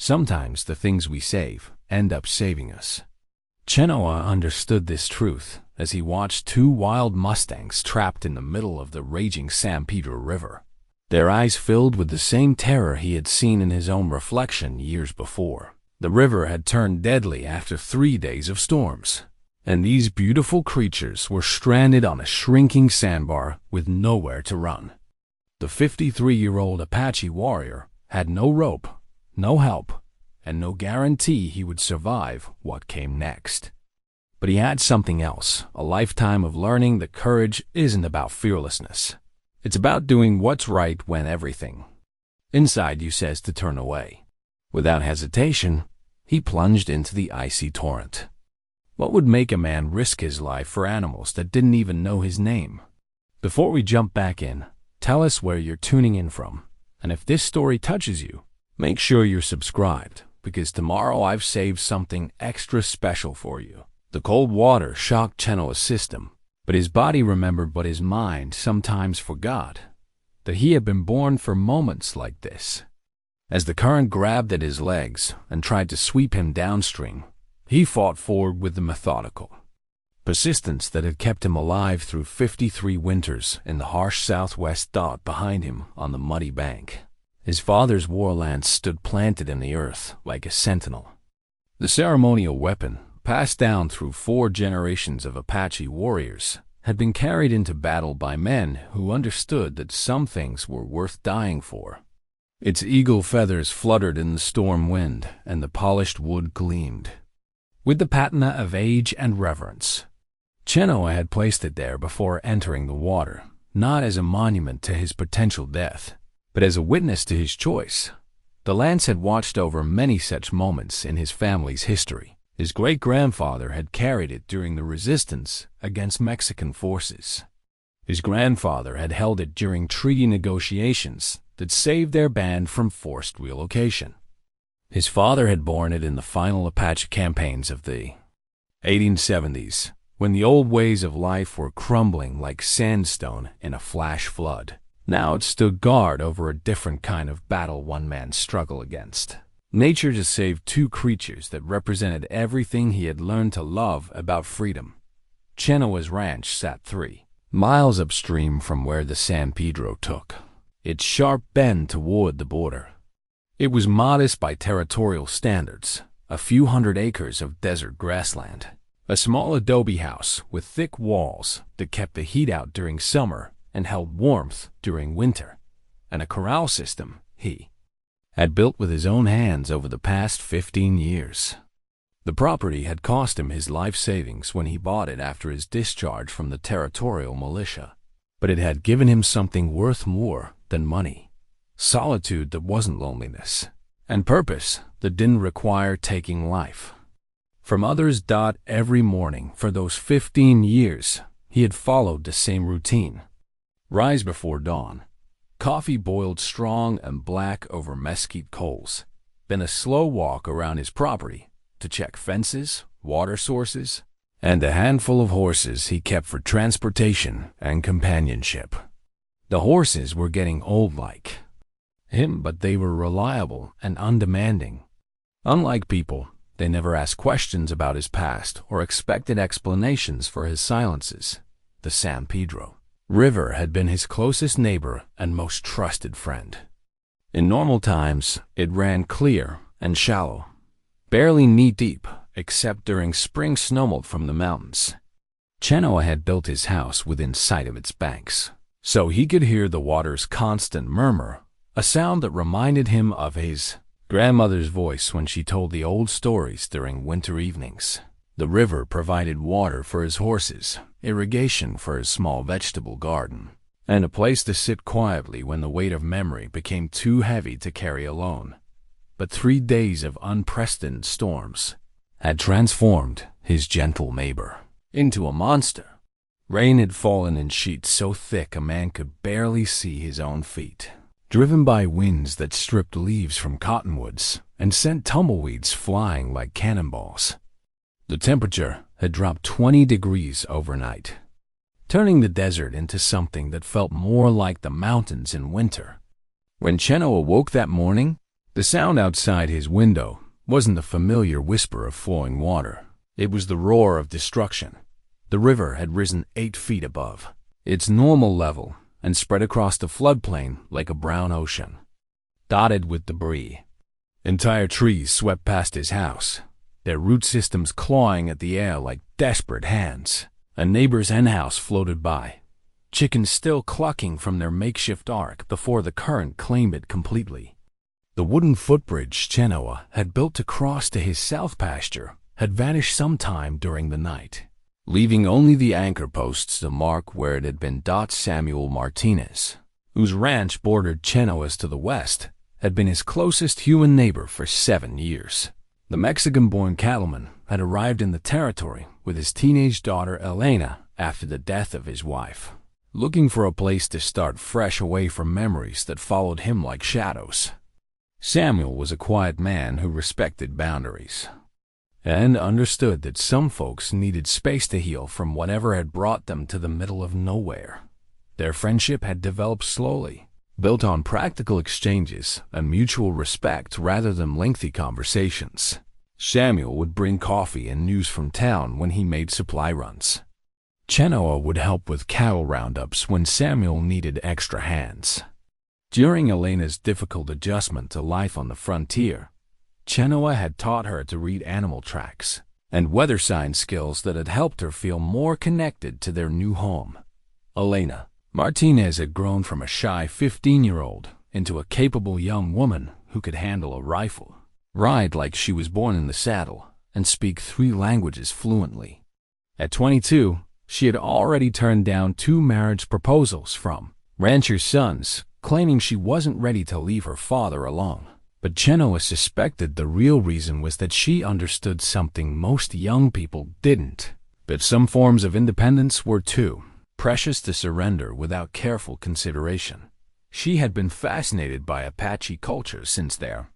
Sometimes the things we save end up saving us. Chenoa understood this truth as he watched two wild Mustangs trapped in the middle of the raging San Pedro River, their eyes filled with the same terror he had seen in his own reflection years before. The river had turned deadly after 3 days of storms, and these beautiful creatures were stranded on a shrinking sandbar with nowhere to run. The 53-year-old Apache warrior had no rope, no help, and no guarantee he would survive what came next. But he had something else, a lifetime of learning that courage isn't about fearlessness. It's about doing what's right when everything inside you says to turn away. Without hesitation, he plunged into the icy torrent. What would make a man risk his life for animals that didn't even know his name? Before we jump back in, tell us where you're tuning in from, and if this story touches you, make sure you're subscribed, because tomorrow I've saved something extra special for you. The cold water shocked Chenoa's system, but his body remembered what his mind sometimes forgot, that he had been born for moments like this. As the current grabbed at his legs and tried to sweep him downstream, he fought forward with the methodical persistence that had kept him alive through 53 winters in the harsh southwest dot behind him on the muddy bank. His father's war lance stood planted in the earth like a sentinel. The ceremonial weapon, passed down through 4 generations of Apache warriors, had been carried into battle by men who understood that some things were worth dying for. Its eagle feathers fluttered in the storm wind, and the polished wood gleamed with the patina of age and reverence. Chenoa had placed it there before entering the water, not as a monument to his potential death, but as a witness to his choice. The lance had watched over many such moments in his family's history. His great-grandfather had carried it during the resistance against Mexican forces. His grandfather had held it during treaty negotiations that saved their band from forced relocation. His father had borne it in the final Apache campaigns of the 1870s, when the old ways of life were crumbling like sandstone in a flash flood. Now it stood guard over a different kind of battle one man struggled against. Nature to save 2 creatures that represented everything he had learned to love about freedom. Chenoa's ranch sat 3 miles upstream from where the San Pedro took its sharp bend toward the border. It was modest by territorial standards, a few hundred acres of desert grassland, a small adobe house with thick walls that kept the heat out during summer and held warmth during winter, and a corral system he had built with his own hands over the past 15 years. The property had cost him his life savings when he bought it after his discharge from the territorial militia, but it had given him something worth more than money: solitude that wasn't loneliness, and purpose that didn't require taking life from others. Every morning for those 15 years, he had followed the same routine. Rise before dawn, coffee boiled strong and black over mesquite coals, then a slow walk around his property to check fences, water sources, and a handful of horses he kept for transportation and companionship. The horses were getting old like him, but they were reliable and undemanding. Unlike people, they never asked questions about his past or expected explanations for his silences. The San Pedro River had been his closest neighbor and most trusted friend. In normal times, it ran clear and shallow, barely knee-deep, except during spring snowmelt from the mountains. Chenoa had built his house within sight of its banks, so he could hear the water's constant murmur, a sound that reminded him of his grandmother's voice when she told the old stories during winter evenings. The river provided water for his horses, irrigation for his small vegetable garden, and a place to sit quietly when the weight of memory became too heavy to carry alone. But 3 days of unprecedented storms had transformed his gentle neighbor into a monster. Rain had fallen in sheets so thick a man could barely see his own feet, driven by winds that stripped leaves from cottonwoods and sent tumbleweeds flying like cannonballs. The temperature had dropped 20 degrees overnight, turning the desert into something that felt more like the mountains in winter. When Chenoa woke that morning, The sound outside his window wasn't the familiar whisper of flowing water. It was the roar of destruction. The river had risen 8 feet above its normal level and spread across the floodplain like a brown ocean, dotted with debris. Entire trees swept past his house, their root systems clawing at the air like desperate hands. A neighbor's henhouse floated by, chickens still clucking from their makeshift ark before the current claimed it completely. The wooden footbridge Chenoa had built to cross to his south pasture had vanished sometime during the night, leaving only the anchor posts to mark where it had been. Samuel Martinez, whose ranch bordered Chenoa's to the west, had been his closest human neighbor for 7 years. The Mexican-born cattleman had arrived in the territory with his teenage daughter Elena after the death of his wife, looking for a place to start fresh away from memories that followed him like shadows. Samuel was a quiet man who respected boundaries and understood that some folks needed space to heal from whatever had brought them to the middle of nowhere. Their friendship had developed slowly, built on practical exchanges and mutual respect rather than lengthy conversations. Samuel would bring coffee and news from town when he made supply runs. Chenoa would help with cattle roundups when Samuel needed extra hands. During Elena's difficult adjustment to life on the frontier, Chenoa had taught her to read animal tracks and weather sign skills that had helped her feel more connected to their new home. Elena Martinez had grown from a shy 15-year-old into a capable young woman who could handle a rifle, ride like she was born in the saddle, and speak 3 languages fluently. At 22, she had already turned down 2 marriage proposals from ranchers' sons, claiming she wasn't ready to leave her father alone. But Chenoa suspected the real reason was that she understood something most young people didn't. But some forms of independence were too precious to surrender without careful consideration. She had been fascinated by Apache culture since their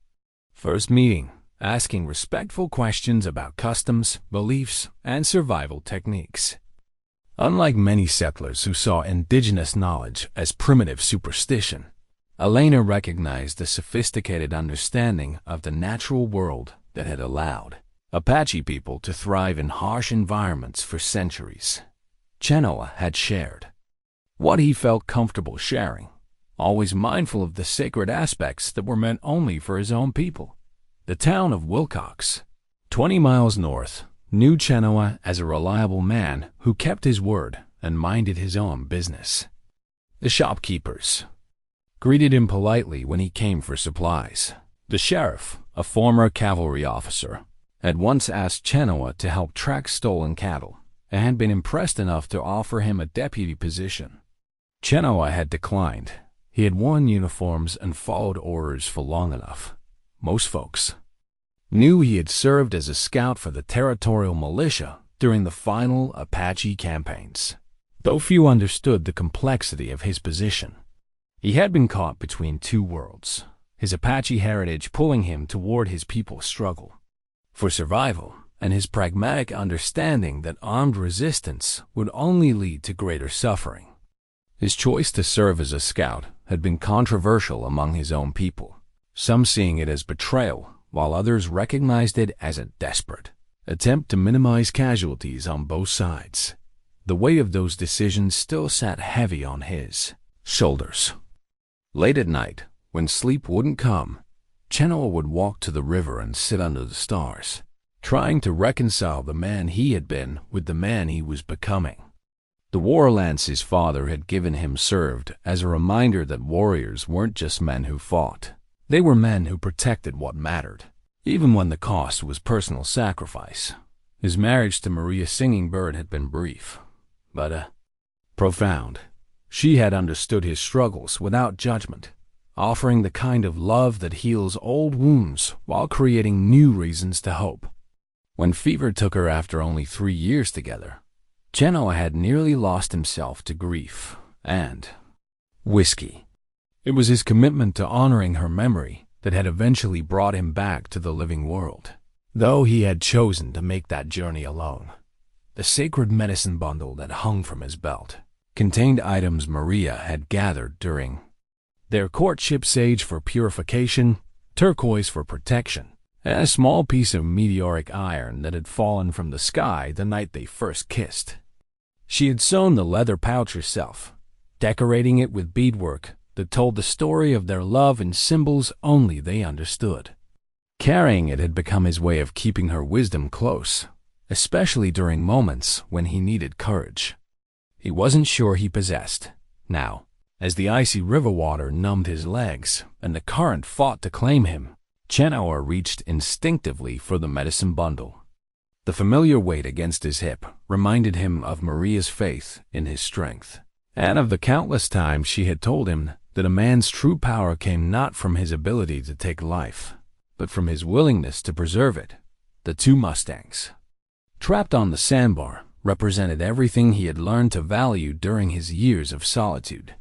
first meeting, asking respectful questions about customs, beliefs, and survival techniques. Unlike many settlers who saw indigenous knowledge as primitive superstition, Elena recognized the sophisticated understanding of the natural world that had allowed Apache people to thrive in harsh environments for centuries. Chenoa had shared what he felt comfortable sharing, always mindful of the sacred aspects that were meant only for his own people. The town of Wilcox, 20 miles north, knew Chenoa as a reliable man who kept his word and minded his own business. The shopkeepers greeted him politely when he came for supplies. The sheriff, a former cavalry officer, had once asked Chenoa to help track stolen cattle and had been impressed enough to offer him a deputy position. Chenoa had declined. He had worn uniforms and followed orders for long enough. Most folks knew he had served as a scout for the territorial militia during the final Apache campaigns, though few understood the complexity of his position. He had been caught between 2 worlds, his Apache heritage pulling him toward his people's struggle for survival and his pragmatic understanding that armed resistance would only lead to greater suffering. His choice to serve as a scout had been controversial among his own people, some seeing it as betrayal, while others recognized it as a desperate attempt to minimize casualties on both sides. The weight of those decisions still sat heavy on his shoulders. Late at night, when sleep wouldn't come, Chenoa would walk to the river and sit under the stars, trying to reconcile the man he had been with the man he was becoming. The war lance his father had given him served as a reminder that warriors weren't just men who fought. They were men who protected what mattered, even when the cost was personal sacrifice. His marriage to Maria Singing Bird had been brief, but profound. She had understood his struggles without judgment, offering the kind of love that heals old wounds while creating new reasons to hope. When fever took her after only 3 years together, Chenoa had nearly lost himself to grief and whiskey. It was his commitment to honoring her memory that had eventually brought him back to the living world, though he had chosen to make that journey alone. The sacred medicine bundle that hung from his belt contained items Maria had gathered during their courtship: sage for purification, turquoise for protection, and a small piece of meteoric iron that had fallen from the sky the night they first kissed. She had sewn the leather pouch herself, decorating it with beadwork that told the story of their love in symbols only they understood. Carrying it had become his way of keeping her wisdom close, especially during moments when he needed courage. He wasn't sure he possessed, now, as the icy river water numbed his legs and the current fought to claim him. Chenoa reached instinctively for the medicine bundle. The familiar weight against his hip reminded him of Maria's faith in his strength, and of the countless times she had told him that a man's true power came not from his ability to take life, but from his willingness to preserve it. The two Mustangs, trapped on the sandbar, represented everything he had learned to value during his years of solitude.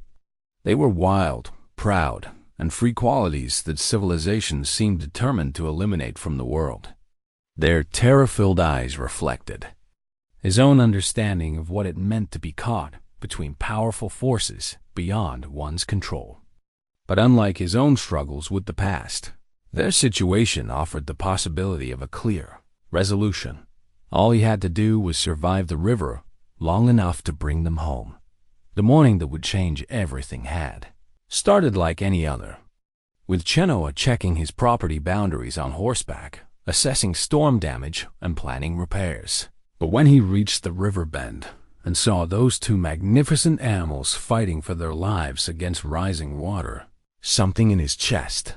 They were wild, proud, and free qualities that civilization seemed determined to eliminate from the world. Their terror-filled eyes reflected his own understanding of what it meant to be caught between powerful forces beyond one's control. But unlike his own struggles with the past, their situation offered the possibility of a clear resolution. All he had to do was survive the river long enough to bring them home. The morning that would change everything had started like any other, with Chenoa checking his property boundaries on horseback, assessing storm damage, and planning repairs. But when he reached the river bend and saw those two magnificent animals fighting for their lives against rising water, something in his chest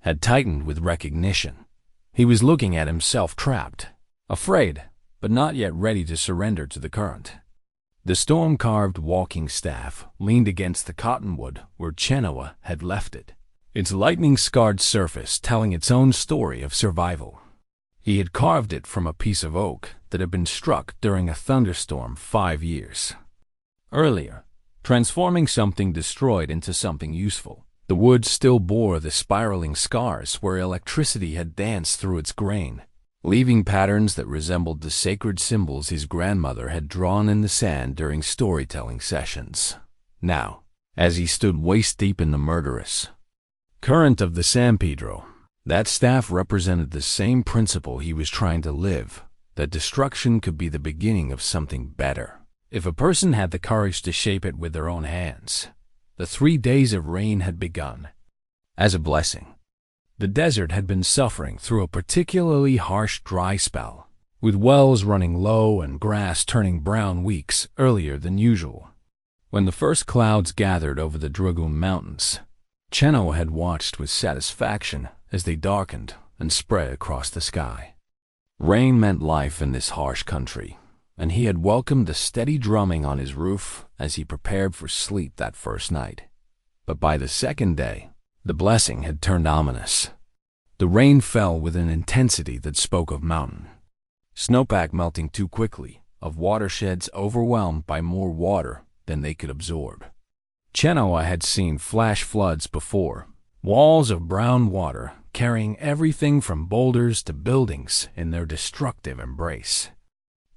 had tightened with recognition. He was looking at himself trapped, afraid, but not yet ready to surrender to the current. The storm-carved walking staff leaned against the cottonwood where Chenoa had left it, its lightning-scarred surface telling its own story of survival. He had carved it from a piece of oak that had been struck during a thunderstorm 5 years earlier, transforming something destroyed into something useful. The wood still bore the spiraling scars where electricity had danced through its grain, leaving patterns that resembled the sacred symbols his grandmother had drawn in the sand during storytelling sessions. Now, as he stood waist-deep in the murderous current of the San Pedro, that staff represented the same principle he was trying to live, that destruction could be the beginning of something better, if a person had the courage to shape it with their own hands. The 3 days of rain had begun as a blessing. The desert had been suffering through a particularly harsh dry spell, with wells running low and grass turning brown weeks earlier than usual. When the first clouds gathered over the Dragoon Mountains, Chenoa had watched with satisfaction as they darkened and spread across the sky. Rain meant life in this harsh country, and he had welcomed the steady drumming on his roof as he prepared for sleep that first night. But by the second day, the blessing had turned ominous. The rain fell with an intensity that spoke of mountain snowpack melting too quickly, of watersheds overwhelmed by more water than they could absorb. Chenoa had seen flash floods before, walls of brown water carrying everything from boulders to buildings in their destructive embrace.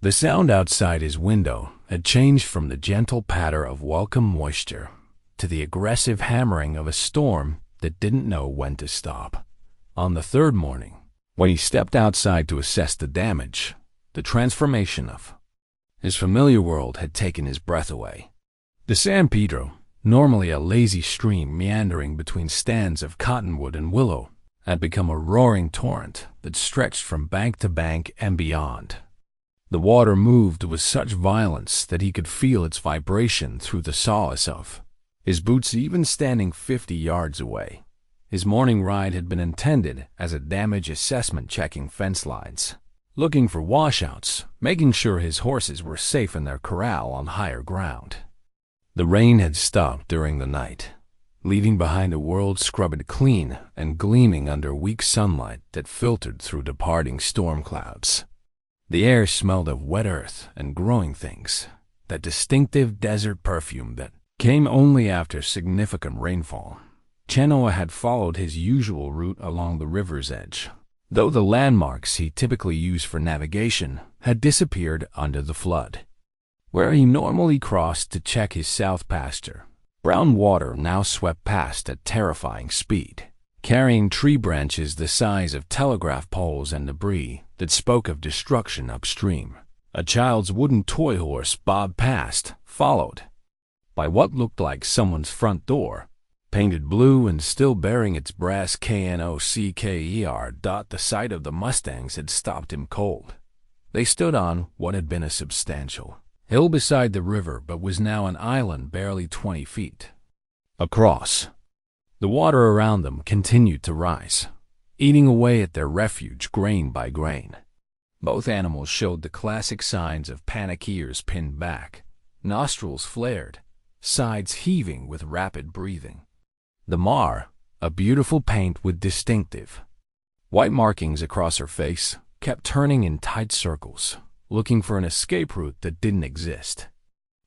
The sound outside his window had changed from the gentle patter of welcome moisture to the aggressive hammering of a storm that didn't know when to stop. On the third morning, when he stepped outside to assess the damage, the transformation of his familiar world had taken his breath away. The San Pedro, normally a lazy stream meandering between stands of cottonwood and willow, had become a roaring torrent that stretched from bank to bank and beyond. The water moved with such violence that he could feel its vibration through the solace of his boots even standing 50 yards away. His morning ride had been intended as a damage assessment, checking fence lines, looking for washouts, making sure his horses were safe in their corral on higher ground. The rain had stopped during the night, leaving behind a world scrubbed clean and gleaming under weak sunlight that filtered through departing storm clouds. The air smelled of wet earth and growing things, that distinctive desert perfume that came only after significant rainfall. Chenoa had followed his usual route along the river's edge, though the landmarks he typically used for navigation had disappeared under the flood. Where he normally crossed to check his south pasture, brown water now swept past at terrifying speed, carrying tree branches the size of telegraph poles and debris that spoke of destruction upstream. A child's wooden toy horse bobbed past, followed by what looked like someone's front door, painted blue and still bearing its brass KNOCKER. The sight of the Mustangs had stopped him cold. They stood on what had been a substantial hill beside the river but was now an island barely 20 feet across. The water around them continued to rise, eating away at their refuge grain by grain. Both animals showed the classic signs of panic, ears pinned back, nostrils flared, sides heaving with rapid breathing. The mare, a beautiful paint with distinctive white markings across her face, kept turning in tight circles, looking for an escape route that didn't exist.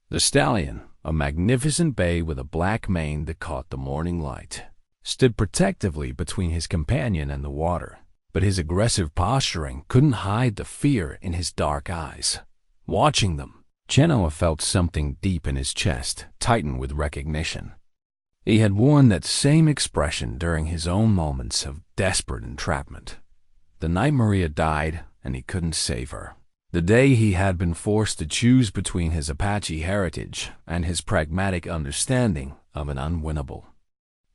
The stallion, a magnificent bay with a black mane that caught the morning light, stood protectively between his companion and the water, but his aggressive posturing couldn't hide the fear in his dark eyes. Watching them, Chenoa felt something deep in his chest tighten with recognition. He had worn that same expression during his own moments of desperate entrapment. The night Maria died and he couldn't save her. The day he had been forced to choose between his Apache heritage and his pragmatic understanding of an unwinnable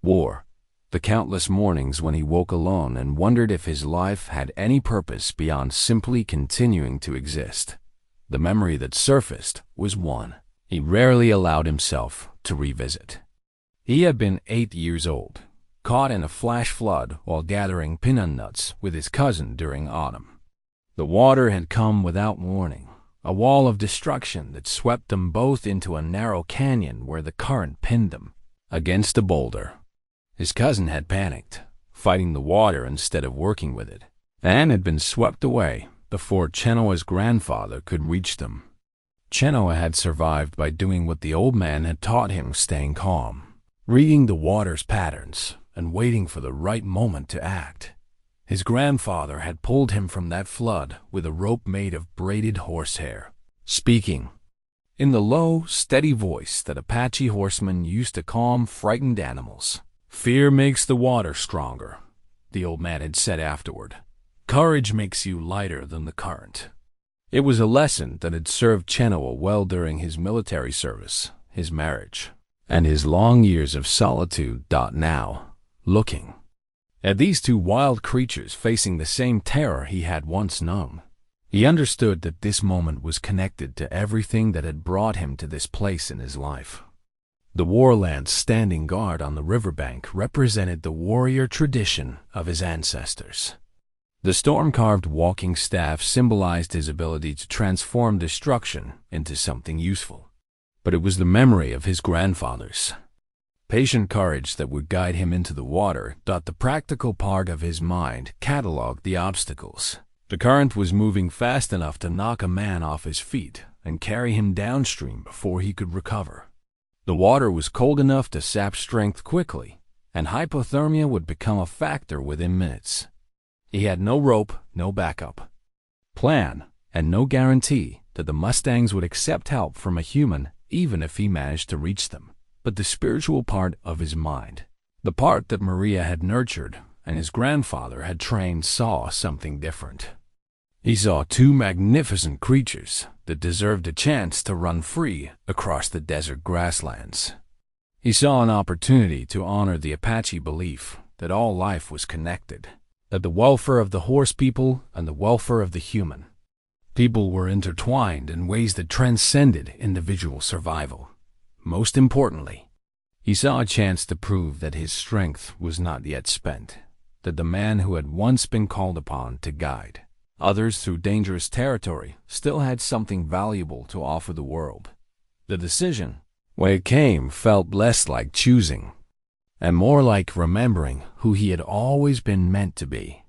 war. The countless mornings when he woke alone and wondered if his life had any purpose beyond simply continuing to exist. The memory that surfaced was one he rarely allowed himself to revisit. He had been 8 years old, caught in a flash flood while gathering peanut nuts with his cousin during autumn. The water had come without warning, a wall of destruction that swept them both into a narrow canyon where the current pinned them against a boulder. His cousin had panicked, fighting the water instead of working with it, and had been swept away before Chenoa's grandfather could reach them. Chenoa had survived by doing what the old man had taught him, staying calm, reading the water's patterns, and waiting for the right moment to act. His grandfather had pulled him from that flood with a rope made of braided horsehair, speaking in the low, steady voice that Apache horsemen used to calm frightened animals. "Fear makes the water stronger," the old man had said afterward. "Courage makes you lighter than the current." It was a lesson that had served Chenoa well during his military service, his marriage, and his long years of solitude. Now, looking at these two wild creatures facing the same terror he had once known, he understood that this moment was connected to everything that had brought him to this place in his life. The warlance standing guard on the riverbank represented the warrior tradition of his ancestors. The storm-carved walking staff symbolized his ability to transform destruction into something useful. But it was the memory of his grandfathers' patient courage that would guide him into the water. The practical part of his mind cataloged the obstacles. The current was moving fast enough to knock a man off his feet and carry him downstream before he could recover. The water was cold enough to sap strength quickly, and hypothermia would become a factor within minutes. He had no rope, no backup plan, and no guarantee that the Mustangs would accept help from a human even if he managed to reach them. But the spiritual part of his mind, the part that Maria had nurtured and his grandfather had trained, saw something different. He saw two magnificent creatures that deserved a chance to run free across the desert grasslands. He saw an opportunity to honor the Apache belief that all life was connected, that the welfare of the horse people and the welfare of the human people were intertwined in ways that transcended individual survival. Most importantly, he saw a chance to prove that his strength was not yet spent, that the man who had once been called upon to guide others through dangerous territory still had something valuable to offer the world. The decision, when it came, felt less like choosing and more like remembering who he had always been meant to be.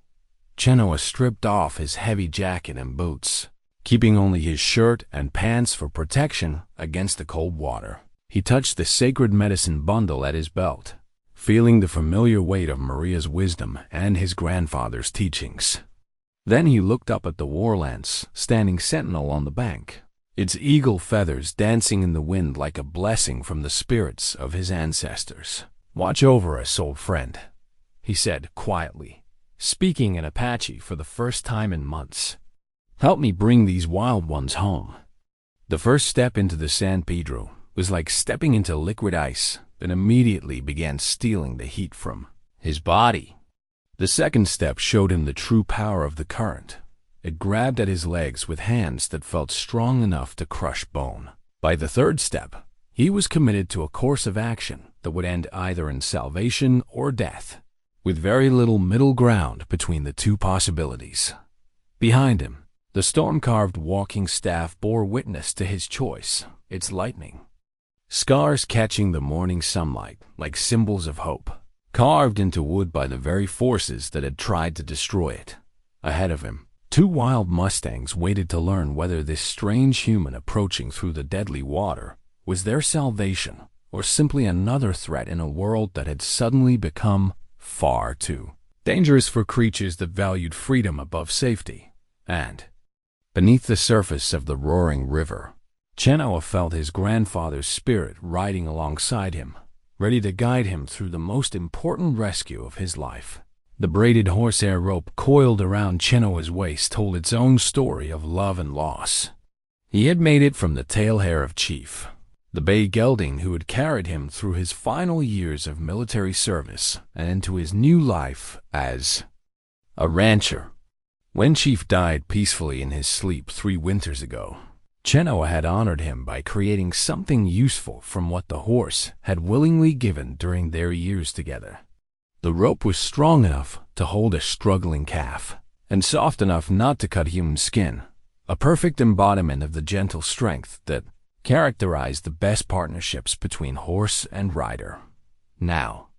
Chenoa stripped off his heavy jacket and boots, keeping only his shirt and pants for protection against the cold water. He touched the sacred medicine bundle at his belt, feeling the familiar weight of Maria's wisdom and his grandfather's teachings. Then he looked up at the warlance standing sentinel on the bank, its eagle feathers dancing in the wind like a blessing from the spirits of his ancestors. "Watch over us, old friend," he said quietly, speaking in Apache for the first time in months. "Help me bring these wild ones home." The first step into the San Pedro was like stepping into liquid ice that immediately began stealing the heat from his body. The second step showed him the true power of the current. It grabbed at his legs with hands that felt strong enough to crush bone. By the third step, he was committed to a course of action that would end either in salvation or death, with very little middle ground between the two possibilities. Behind him, the storm-carved walking staff bore witness to his choice, its lightning. Scars catching the morning sunlight like symbols of hope, carved into wood by the very forces that had tried to destroy it. Ahead of him, 2 wild Mustangs waited to learn whether this strange human approaching through the deadly water was their salvation or simply another threat in a world that had suddenly become far too dangerous for creatures that valued freedom above safety. And beneath the surface of the roaring river, Chenoa felt his grandfather's spirit riding alongside him, ready to guide him through the most important rescue of his life. The braided horsehair rope coiled around Chenoa's waist told its own story of love and loss. He had made it from the tail hair of Chief, the bay gelding who had carried him through his final years of military service and into his new life as a rancher. When Chief died peacefully in his sleep 3 winters ago, Chenoa had honored him by creating something useful from what the horse had willingly given during their years together. The rope was strong enough to hold a struggling calf, and soft enough not to cut human skin, a perfect embodiment of the gentle strength that characterized the best partnerships between horse and rider. Now,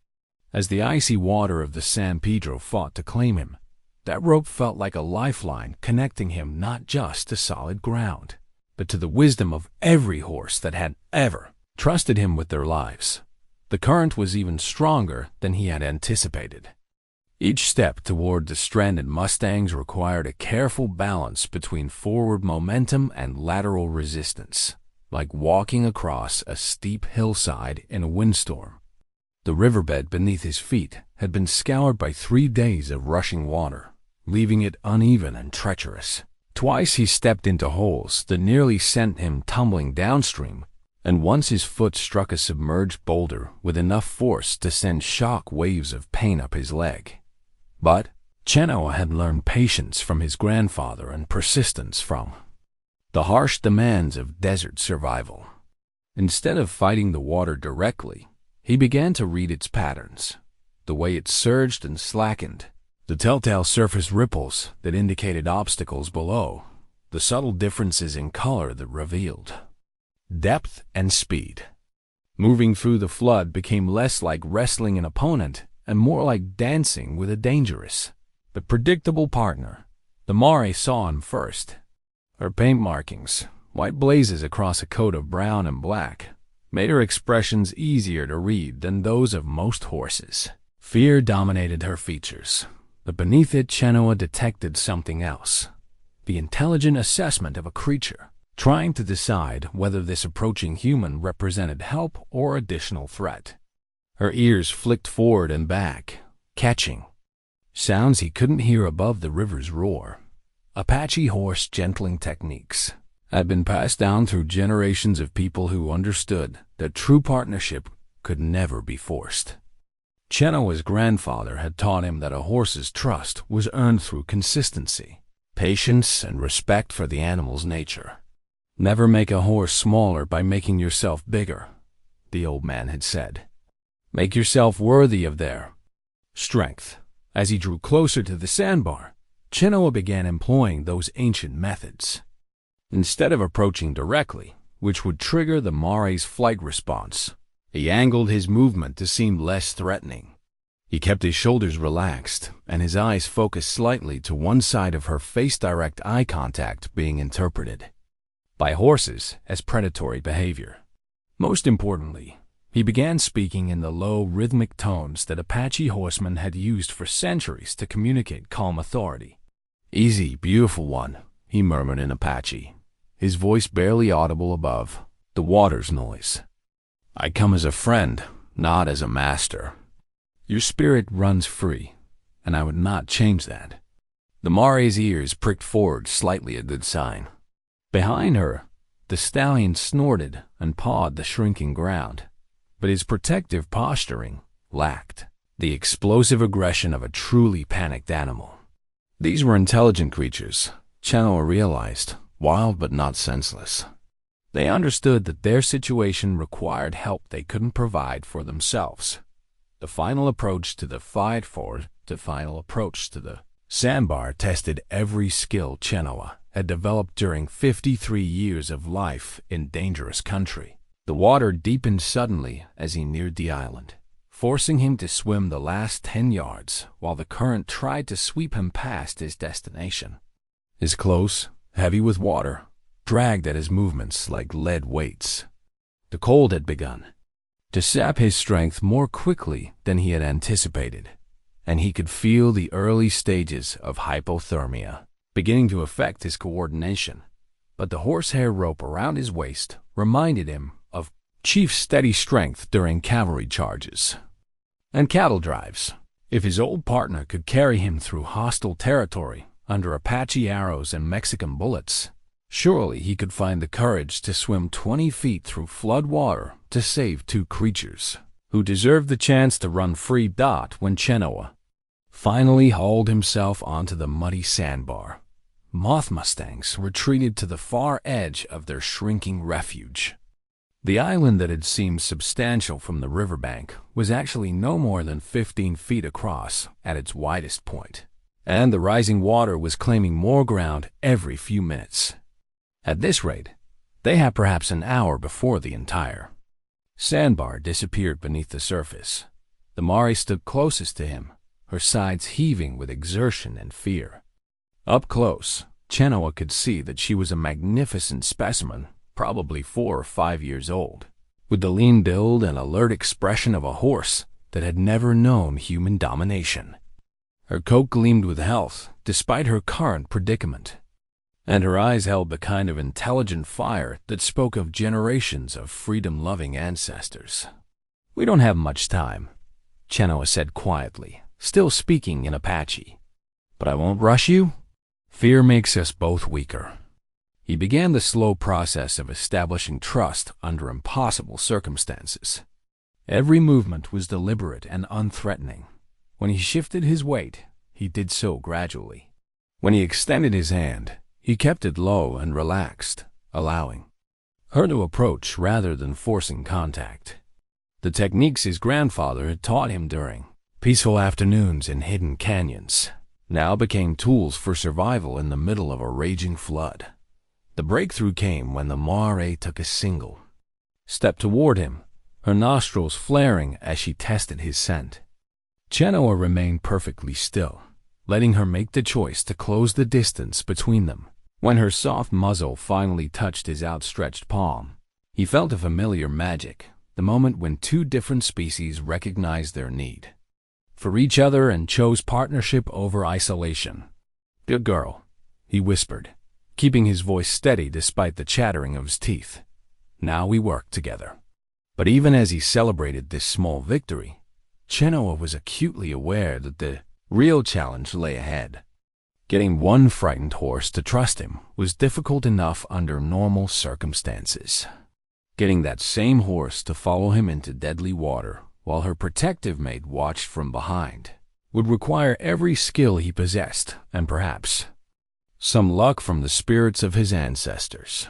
as the icy water of the San Pedro fought to claim him, that rope felt like a lifeline connecting him not just to solid ground, but to the wisdom of every horse that had ever trusted him with their lives. The current was even stronger than he had anticipated. Each step toward the stranded Mustangs required a careful balance between forward momentum and lateral resistance, like walking across a steep hillside in a windstorm. The riverbed beneath his feet had been scoured by 3 days of rushing water, leaving it uneven and treacherous. Twice he stepped into holes that nearly sent him tumbling downstream, and once his foot struck a submerged boulder with enough force to send shock waves of pain up his leg. But Chenoa had learned patience from his grandfather and persistence from the harsh demands of desert survival. Instead of fighting the water directly, he began to read its patterns, the way it surged and slackened, the telltale surface ripples that indicated obstacles below, the subtle differences in color that revealed depth and speed. Moving through the flood became less like wrestling an opponent and more like dancing with a dangerous but predictable partner. The Mare saw him first. Her paint markings, white blazes across a coat of brown and black, made her expressions easier to read than those of most horses. Fear dominated her features, but beneath it Chenoa detected something else, the intelligent assessment of a creature, trying to decide whether this approaching human represented help or additional threat. Her ears flicked forward and back, catching sounds he couldn't hear above the river's roar. Apache horse gentling techniques had been passed down through generations of people who understood that true partnership could never be forced. Chenoa's grandfather had taught him that a horse's trust was earned through consistency, patience, and respect for the animal's nature. "Never make a horse smaller by making yourself bigger," the old man had said. "Make yourself worthy of their strength." As he drew closer to the sandbar, Chenoa began employing those ancient methods. Instead of approaching directly, which would trigger the Mare's flight response, he angled his movement to seem less threatening. He kept his shoulders relaxed and his eyes focused slightly to one side of her face, direct eye contact being interpreted by horses as predatory behavior. Most importantly, he began speaking in the low, rhythmic tones that Apache horsemen had used for centuries to communicate calm authority. "Easy, beautiful one," he murmured in Apache, his voice barely audible above the water's noise. "I come as a friend, not as a master." Your spirit runs free, and I would not change that. The Mare's ears pricked forward slightly, a good sign. Behind her, the stallion snorted and pawed the shrinking ground, but his protective posturing lacked the explosive aggression of a truly panicked animal. These were intelligent creatures, Chenoa realized, wild but not senseless. They understood that their situation required help they couldn't provide for themselves. The final approach to the sandbar tested every skill Chenoa had developed during 53 years of life in dangerous country. The water deepened suddenly as he neared the island, forcing him to swim the last 10 yards while the current tried to sweep him past his destination. His clothes, heavy with water, dragged at his movements like lead weights. The cold had begun to sap his strength more quickly than he had anticipated, and he could feel the early stages of hypothermia beginning to affect his coordination. But the horsehair rope around his waist reminded him of Chief's steady strength during cavalry charges and cattle drives. If his old partner could carry him through hostile territory under Apache arrows and Mexican bullets, surely he could find the courage to swim 20 feet through flood water to save two creatures who deserved the chance to run free. When Chenoa finally hauled himself onto the muddy sandbar, Mustangs retreated to the far edge of their shrinking refuge. The island that had seemed substantial from the riverbank was actually no more than 15 feet across at its widest point, and the rising water was claiming more ground every few minutes. At this rate, they had perhaps an hour before the entire sandbar disappeared beneath the surface. The Mare stood closest to him, her sides heaving with exertion and fear. Up close, Chenoa could see that she was a magnificent specimen, probably 4 or 5 years old, with the lean build and alert expression of a horse that had never known human domination. Her coat gleamed with health, despite her current predicament, and her eyes held the kind of intelligent fire that spoke of generations of freedom-loving ancestors. "We don't have much time," Chenoa said quietly, still speaking in Apache. "But I won't rush you. Fear makes us both weaker." He began the slow process of establishing trust under impossible circumstances. Every movement was deliberate and unthreatening. When he shifted his weight, he did so gradually. When he extended his hand, he kept it low and relaxed, allowing her to approach rather than forcing contact. The techniques his grandfather had taught him during peaceful afternoons in hidden canyons now became tools for survival in the middle of a raging flood. The breakthrough came when the Mare took a single step toward him, her nostrils flaring as she tested his scent. Chenoa remained perfectly still, letting her make the choice to close the distance between them. When her soft muzzle finally touched his outstretched palm, he felt a familiar magic, the moment when two different species recognized their need for each other and chose partnership over isolation. "Good girl," he whispered, keeping his voice steady despite the chattering of his teeth. "Now we work together." But even as he celebrated this small victory, Chenoa was acutely aware that the real challenge lay ahead. Getting one frightened horse to trust him was difficult enough under normal circumstances. Getting that same horse to follow him into deadly water while her protective mate watched from behind would require every skill he possessed and perhaps some luck from the spirits of his ancestors.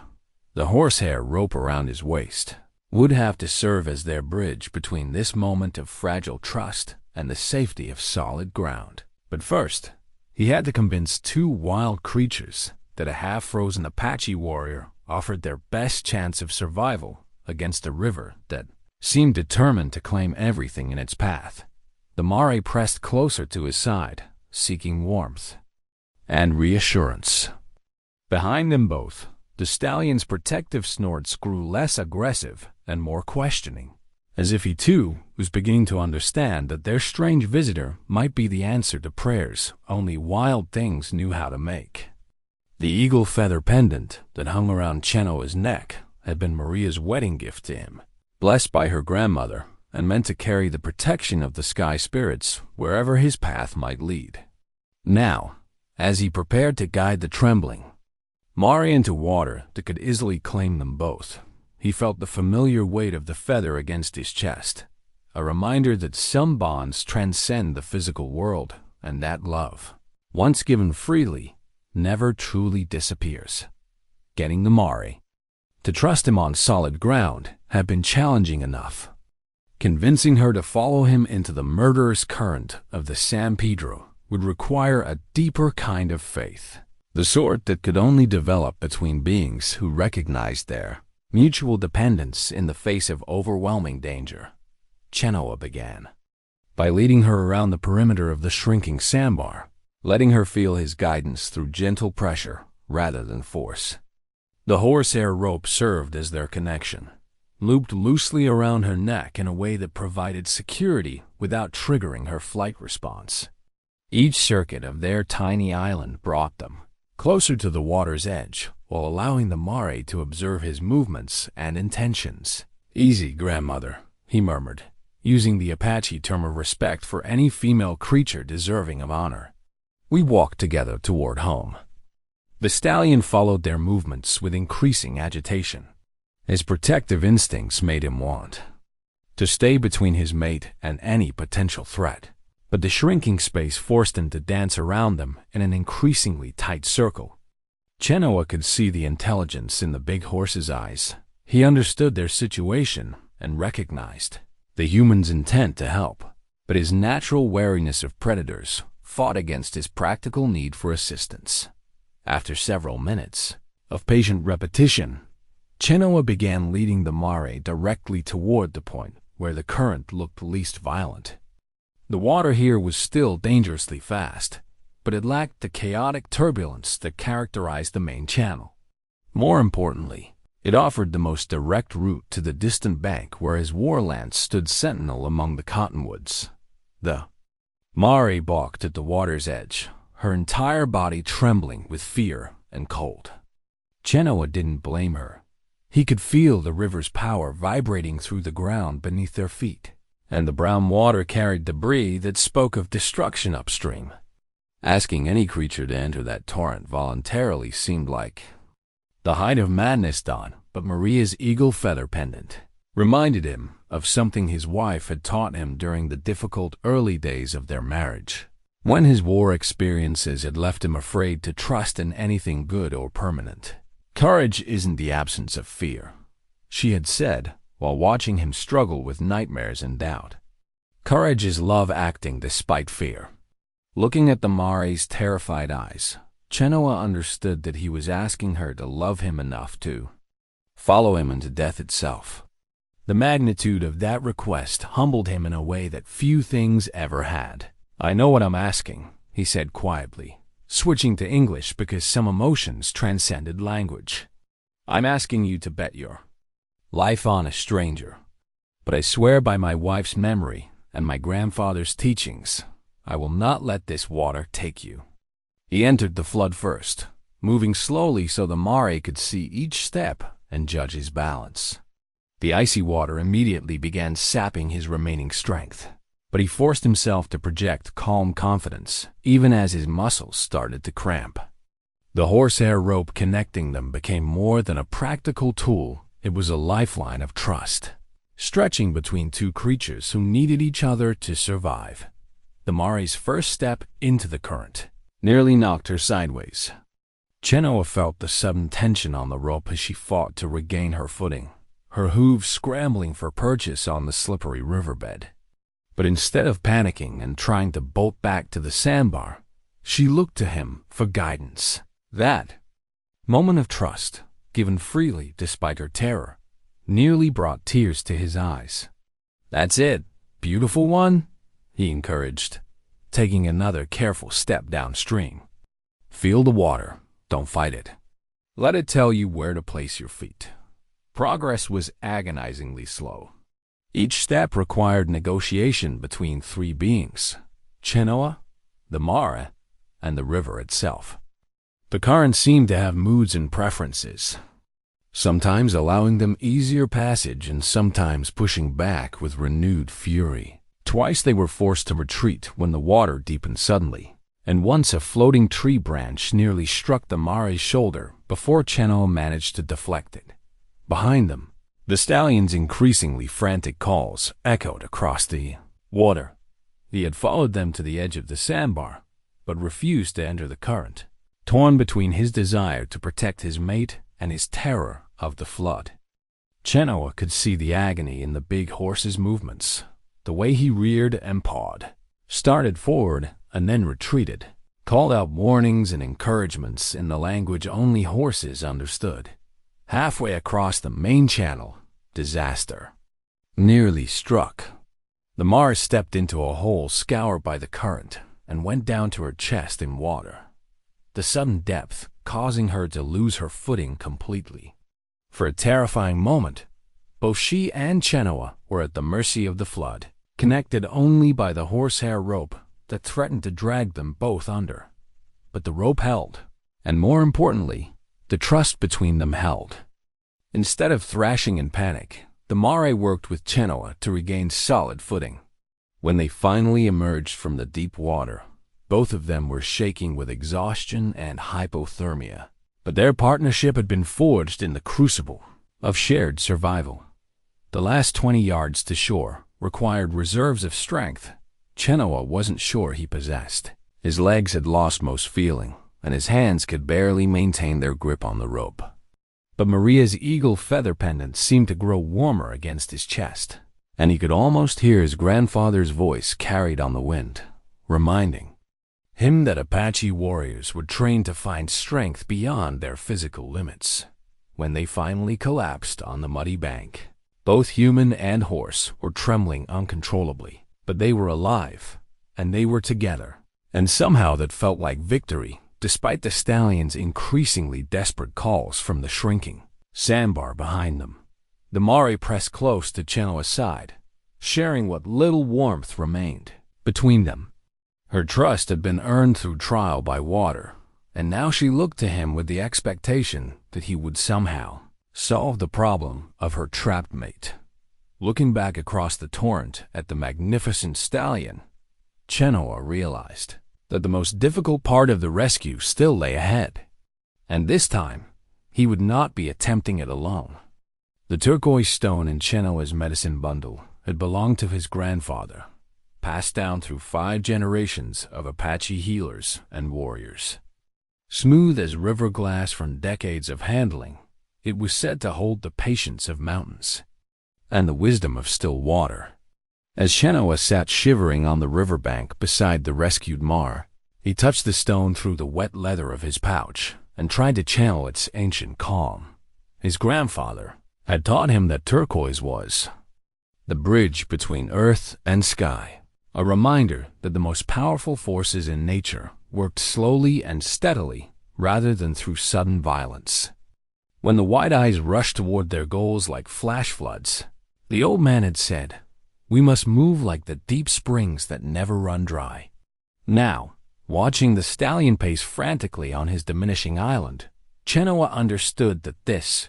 The horsehair rope around his waist would have to serve as their bridge between this moment of fragile trust and the safety of solid ground. But first, he had to convince two wild creatures that a half-frozen Apache warrior offered their best chance of survival against a river that seemed determined to claim everything in its path. The Mare pressed closer to his side, seeking warmth and reassurance. Behind them both, the stallion's protective snorts grew less aggressive and more questioning, as if he too was beginning to understand that their strange visitor might be the answer to prayers only wild things knew how to make. The eagle feather pendant that hung around Chenoa's neck had been Maria's wedding gift to him, blessed by her grandmother and meant to carry the protection of the sky spirits wherever his path might lead. Now, as he prepared to guide the trembling Mari into water that could easily claim them both, he felt the familiar weight of the feather against his chest, a reminder that some bonds transcend the physical world and that love, once given freely, never truly disappears. Getting the Mari to trust him on solid ground had been challenging enough. Convincing her to follow him into the murderous current of the San Pedro would require a deeper kind of faith, the sort that could only develop between beings who recognized their mutual dependence in the face of overwhelming danger. Chenoa began by leading her around the perimeter of the shrinking sandbar, letting her feel his guidance through gentle pressure rather than force. The horsehair rope served as their connection, looped loosely around her neck in a way that provided security without triggering her flight response. Each circuit of their tiny island brought them closer to the water's edge, while allowing the Mari to observe his movements and intentions. "Easy, grandmother," he murmured, using the Apache term of respect for any female creature deserving of honor. We walked together toward home. The stallion followed their movements with increasing agitation. His protective instincts made him want to stay between his mate and any potential threat, but the shrinking space forced him to dance around them in an increasingly tight circle. Chenoa could see the intelligence in the big horse's eyes. He understood their situation and recognized the human's intent to help, but his natural wariness of predators fought against his practical need for assistance. After several minutes of patient repetition, Chenoa began leading the Mari directly toward the point where the current looked least violent. The water here was still dangerously fast, but it lacked the chaotic turbulence that characterized the main channel. More importantly, it offered the most direct route to the distant bank where his war lance stood sentinel among the cottonwoods. The Mari balked at the water's edge, her entire body trembling with fear and cold. Chenoa didn't blame her. He could feel the river's power vibrating through the ground beneath their feet, and the brown water carried debris that spoke of destruction upstream. Asking any creature to enter that torrent voluntarily seemed like the height of madness. But Maria's eagle feather pendant reminded him of something his wife had taught him during the difficult early days of their marriage, when his war experiences had left him afraid to trust in anything good or permanent. "Courage isn't the absence of fear," she had said while watching him struggle with nightmares and doubt. "Courage is love acting despite fear." Looking at the Mari's terrified eyes, Chenoa understood that he was asking her to love him enough to follow him into death itself. The magnitude of that request humbled him in a way that few things ever had. "I know what I'm asking," he said quietly, switching to English because some emotions transcended language. "I'm asking you to bet your life on a stranger. But I swear by my wife's memory and my grandfather's teachings, I will not let this water take you." He entered the flood first, moving slowly so the Mari could see each step and judge his balance. The icy water immediately began sapping his remaining strength, but he forced himself to project calm confidence, even as his muscles started to cramp. The horsehair rope connecting them became more than a practical tool. It was a lifeline of trust, stretching between two creatures who needed each other to survive. The Mari's first step into the current nearly knocked her sideways. Chenoa felt the sudden tension on the rope as she fought to regain her footing, her hooves scrambling for purchase on the slippery riverbed. But instead of panicking and trying to bolt back to the sandbar, she looked to him for guidance. That moment of trust, given freely despite her terror, nearly brought tears to his eyes. "That's it, beautiful one," he encouraged, taking another careful step downstream. "Feel the water, don't fight it. Let it tell you where to place your feet." Progress was agonizingly slow. Each step required negotiation between three beings: Chenoa, the Mari, and the river itself. The current seemed to have moods and preferences. sometimes allowing them easier passage and sometimes pushing back with renewed fury. Twice they were forced to retreat when the water deepened suddenly, and once a floating tree branch nearly struck the Mare's shoulder before Chenoa managed to deflect it. Behind them, the stallion's increasingly frantic calls echoed across the water. He had followed them to the edge of the sandbar, but refused to enter the current, torn between his desire to protect his mate and his terror of the flood. Chenoa could see the agony in the big horse's movements, the way he reared and pawed, started forward and then retreated, called out warnings and encouragements in the language only horses understood. Halfway across the main channel, disaster nearly struck. The Mare stepped into a hole scoured by the current and went down to her chest in water, the sudden depth causing her to lose her footing completely. For a terrifying moment, both she and Chenoa were at the mercy of the flood, connected only by the horsehair rope that threatened to drag them both under. But the rope held, and more importantly, the trust between them held. Instead of thrashing in panic, the Mare worked with Chenoa to regain solid footing. When they finally emerged from the deep water, both of them were shaking with exhaustion and hypothermia. But their partnership had been forged in the crucible of shared survival. The last 20 yards to shore required reserves of strength Chenoa wasn't sure he possessed. His legs had lost most feeling, and his hands could barely maintain their grip on the rope. But Maria's eagle feather pendant seemed to grow warmer against his chest, and he could almost hear his grandfather's voice carried on the wind, reminding him that Apache warriors were trained to find strength beyond their physical limits. When they finally collapsed on the muddy bank, both human and horse were trembling uncontrollably, but they were alive, and they were together. And somehow that felt like victory, despite the stallion's increasingly desperate calls from the shrinking sandbar behind them. The Mare pressed close to Chenoa's side, sharing what little warmth remained between them. Her trust had been earned through trial by water, and now she looked to him with the expectation that he would somehow solve the problem of her trapped mate. Looking back across the torrent at the magnificent stallion, Chenoa realized that the most difficult part of the rescue still lay ahead, and this time he would not be attempting it alone. The turquoise stone in Chenoa's medicine bundle had belonged to his grandfather, passed down through 5 generations of Apache healers and warriors. Smooth as river glass from decades of handling, it was said to hold the patience of mountains and the wisdom of still water. As Chenoa sat shivering on the riverbank beside the rescued Mare, he touched the stone through the wet leather of his pouch and tried to channel its ancient calm. His grandfather had taught him that turquoise was the bridge between earth and sky, a reminder that the most powerful forces in nature worked slowly and steadily rather than through sudden violence. When the wide eyes rushed toward their goals like flash floods, the old man had said, "We must move like the deep springs that never run dry." Now, watching the stallion pace frantically on his diminishing island, Chenoa understood that this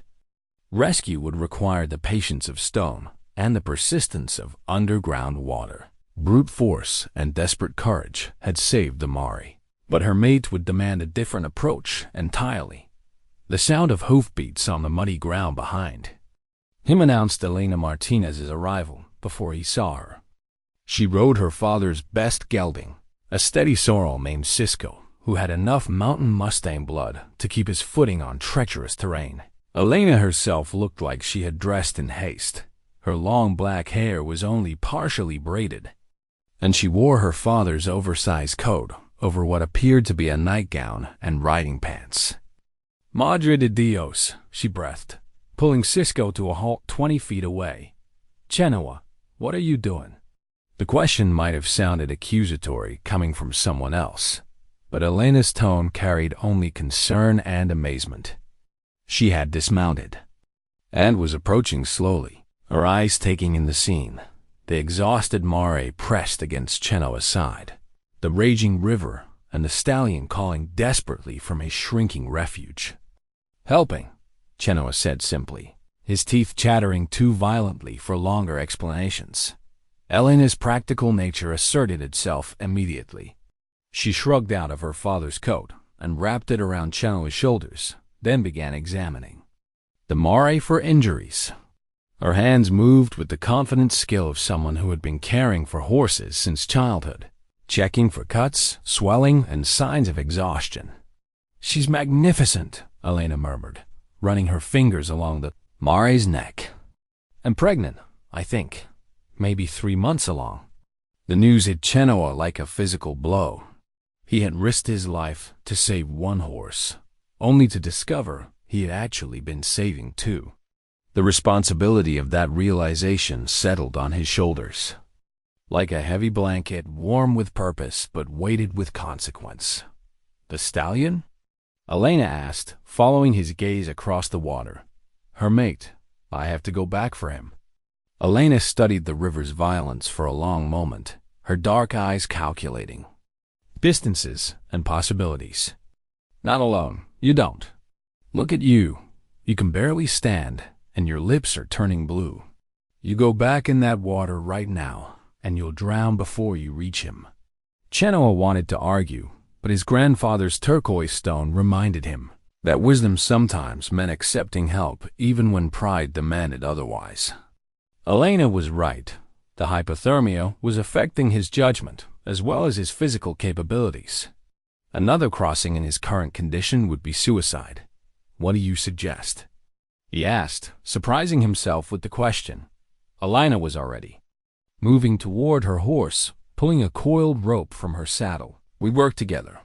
rescue would require the patience of stone and the persistence of underground water. Brute force and desperate courage had saved the Mare, but her mate would demand a different approach entirely. The sound of hoofbeats on the muddy ground behind him announced Elena Martinez's arrival before he saw her. She rode her father's best gelding, a steady sorrel named Cisco, who had enough mountain Mustang blood to keep his footing on treacherous terrain. Elena herself looked like she had dressed in haste. Her long black hair was only partially braided, and she wore her father's oversized coat over what appeared to be a nightgown and riding pants. "Madre de Dios," she breathed, pulling Cisco to a halt 20 feet away. "Chenoa, what are you doing?" The question might have sounded accusatory coming from someone else, but Elena's tone carried only concern and amazement. She had dismounted and was approaching slowly, her eyes taking in the scene. The exhausted Mare pressed against Chenoa's side, the raging river and the stallion calling desperately from a shrinking refuge. Helping, Chenoa said simply, his teeth chattering too violently for longer explanations. Elena's practical nature asserted itself immediately. She shrugged out of her father's coat and wrapped it around Chenoa's shoulders, then began examining the mare for injuries. Her hands moved with the confident skill of someone who had been caring for horses since childhood, checking for cuts, swelling, and signs of exhaustion. "She's magnificent," Elena murmured, running her fingers along the mare's neck. "And pregnant, I think. Maybe 3 months along." The news hit Chenoa like a physical blow. He had risked his life to save one horse, only to discover he had actually been saving 2. The responsibility of that realization settled on his shoulders, like a heavy blanket, warm with purpose but weighted with consequence. "The stallion?" Elena asked, following his gaze across the water. "Her mate. I have to go back for him." Elena studied the river's violence for a long moment, her dark eyes calculating distances and possibilities. "Not alone. You don't. Look at you. You can barely stand, and your lips are turning blue. You go back in that water right now, and you'll drown before you reach him." Chenoa wanted to argue, but his grandfather's turquoise stone reminded him that wisdom sometimes meant accepting help even when pride demanded otherwise. Elena was right. The hypothermia was affecting his judgment as well as his physical capabilities. Another crossing in his current condition would be suicide. "What do you suggest?" he asked, surprising himself with the question. Elena was already moving toward her horse, pulling a coiled rope from her saddle. "We work together.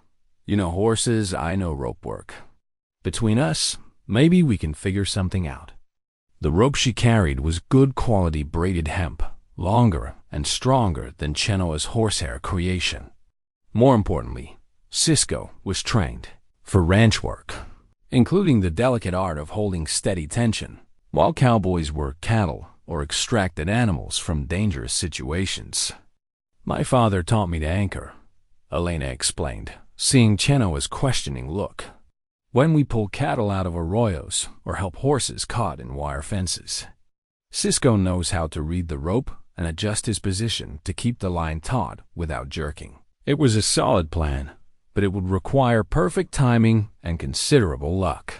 You know horses, I know rope work. Between us, maybe we can figure something out." The rope she carried was good quality braided hemp, longer and stronger than Chenoa's horsehair creation. More importantly, Cisco was trained for ranch work, including the delicate art of holding steady tension, while cowboys work cattle or extracted animals from dangerous situations. "My father taught me to anchor," Elena explained, seeing Chenoa's questioning look. "When we pull cattle out of arroyos or help horses caught in wire fences. Cisco knows how to read the rope and adjust his position to keep the line taut without jerking." It was a solid plan, but it would require perfect timing and considerable luck.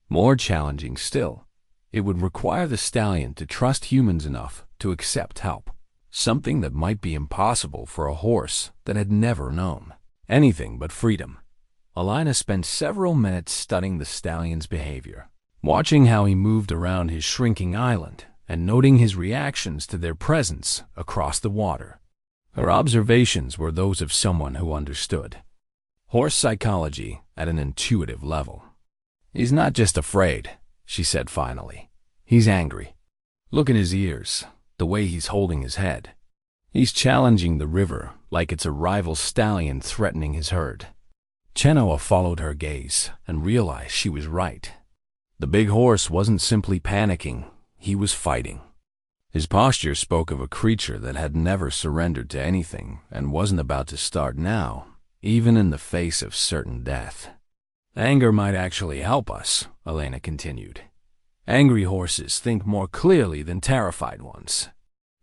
More challenging still, it would require the stallion to trust humans enough to accept help, something that might be impossible for a horse that had never known anything but freedom. Elena spent several minutes studying the stallion's behavior, watching how he moved around his shrinking island and noting his reactions to their presence across the water. Her observations were those of someone who understood horse psychology at an intuitive level. "He's not just afraid," she said finally. "He's angry. Look at his ears, the way he's holding his head. He's challenging the river like it's a rival stallion threatening his herd." Chenoa followed her gaze and realized she was right. The big horse wasn't simply panicking, he was fighting. His posture spoke of a creature that had never surrendered to anything and wasn't about to start now, even in the face of certain death. "Anger might actually help us," Elena continued. "Angry horses think more clearly than terrified ones.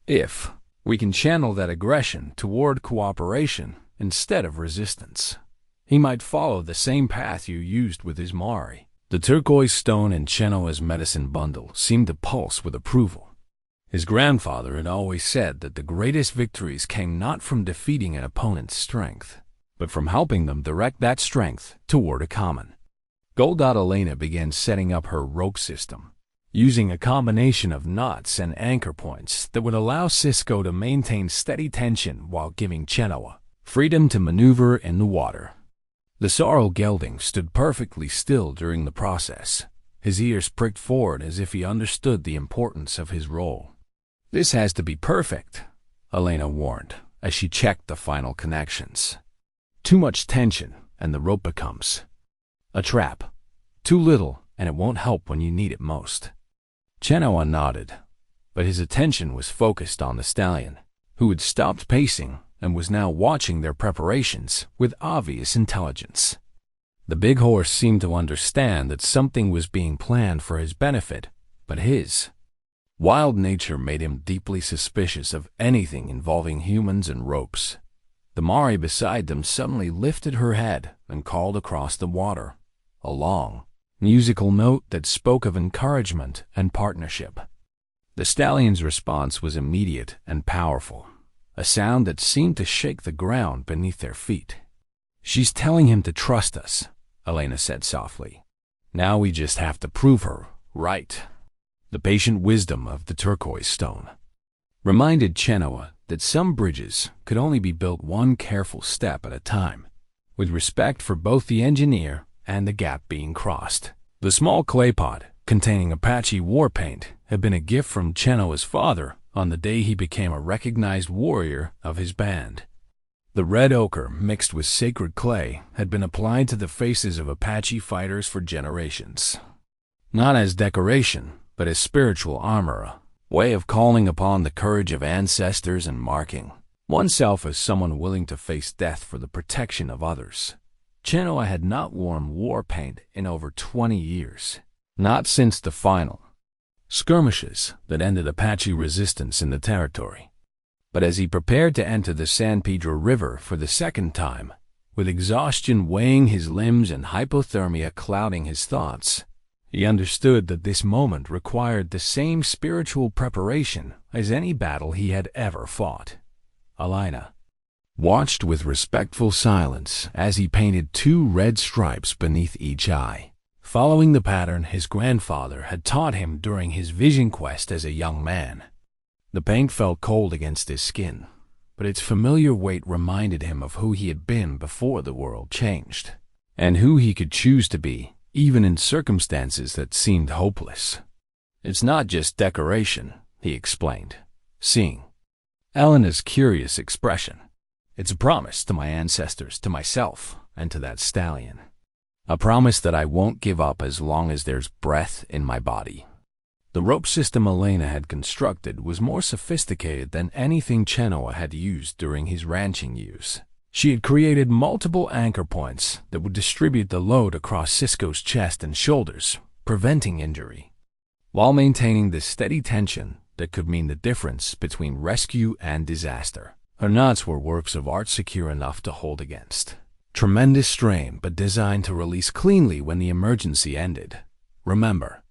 If we can channel that aggression toward cooperation instead of resistance, he might follow the same path you used with his mare." The turquoise stone in Chenoa's medicine bundle seemed to pulse with approval. His grandfather had always said that the greatest victories came not from defeating an opponent's strength, but from helping them direct that strength toward a common goal. Elena began setting up her rope system, using a combination of knots and anchor points that would allow Cisco to maintain steady tension while giving Chenoa freedom to maneuver in the water. The sorrel gelding stood perfectly still during the process, his ears pricked forward as if he understood the importance of his role. "This has to be perfect," Elena warned as she checked the final connections. "Too much tension and the rope becomes a trap. Too little and it won't help when you need it most." Chenoa nodded, but his attention was focused on the stallion, who had stopped pacing and was now watching their preparations with obvious intelligence. The big horse seemed to understand that something was being planned for his benefit, but his wild nature made him deeply suspicious of anything involving humans and ropes. The Mari beside them suddenly lifted her head and called across the water, a long, musical note that spoke of encouragement and partnership. The stallion's response was immediate and powerful, a sound that seemed to shake the ground beneath their feet. "She's telling him to trust us," Elena said softly. "Now we just have to prove her right." The patient wisdom of the turquoise stone reminded Chenoa that some bridges could only be built one careful step at a time, with respect for both the engineer and the gap being crossed. The small clay pot containing Apache war paint had been a gift from Chenoa's father on the day he became a recognized warrior of his band. The red ochre mixed with sacred clay had been applied to the faces of Apache fighters for generations, not as decoration, but as spiritual armor, a way of calling upon the courage of ancestors and marking oneself as someone willing to face death for the protection of others. Chenoa had not worn war paint in over 20 years, not since the final skirmishes that ended Apache resistance in the territory. But as he prepared to enter the San Pedro River for the second time, with exhaustion weighing his limbs and hypothermia clouding his thoughts, he understood that this moment required the same spiritual preparation as any battle he had ever fought. Elena watched with respectful silence as he painted 2 red stripes beneath each eye, following the pattern his grandfather had taught him during his vision quest as a young man. The paint felt cold against his skin, but its familiar weight reminded him of who he had been before the world changed, and who he could choose to be, even in circumstances that seemed hopeless. "It's not just decoration," he explained, seeing Elena's curious expression. "It's a promise to my ancestors, to myself, and to that stallion. A promise that I won't give up as long as there's breath in my body." The rope system Elena had constructed was more sophisticated than anything Chenoa had used during his ranching years. She had created multiple anchor points that would distribute the load across Cisco's chest and shoulders, preventing injury, while maintaining the steady tension that could mean the difference between rescue and disaster. Her knots were works of art secure enough to hold against tremendous strain, but designed to release cleanly when the emergency ended. "Remember,"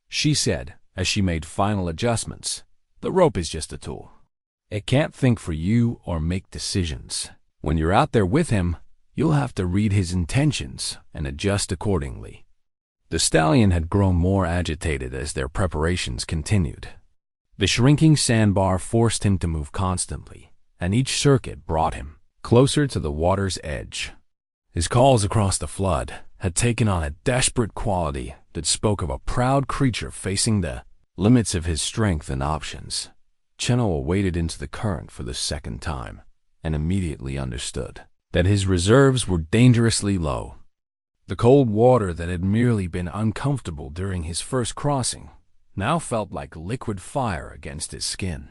she said as she made final adjustments, "the rope is just a tool. It can't think for you or make decisions. When you're out there with him, you'll have to read his intentions and adjust accordingly." The stallion had grown more agitated as their preparations continued. The shrinking sandbar forced him to move constantly, and each circuit brought him closer to the water's edge. His calls across the flood had taken on a desperate quality that spoke of a proud creature facing the limits of his strength and options. Chenoa waded into the current for the second time and immediately understood that his reserves were dangerously low. The cold water that had merely been uncomfortable during his first crossing now felt like liquid fire against his skin.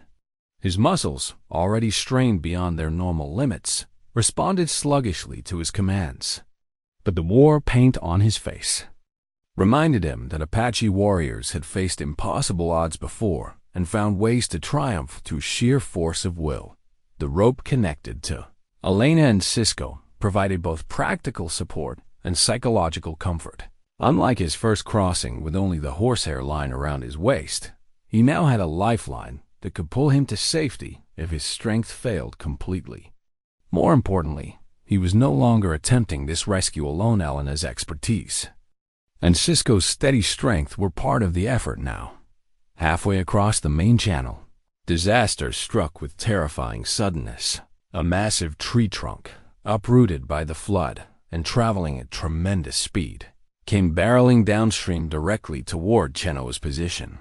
His muscles, already strained beyond their normal limits, responded sluggishly to his commands. But the war paint on his face reminded him that Apache warriors had faced impossible odds before and found ways to triumph through sheer force of will. The rope connected to Elena and Cisco provided both practical support and psychological comfort. Unlike his first crossing with only the horsehair line around his waist, he now had a lifeline that could pull him to safety if his strength failed completely. More importantly, he was no longer attempting this rescue alone. Elena's expertise and Cisco's steady strength were part of the effort now. Halfway across the main channel, disaster struck with terrifying suddenness. A massive tree trunk, uprooted by the flood and traveling at tremendous speed, came barreling downstream directly toward Chenoa's position.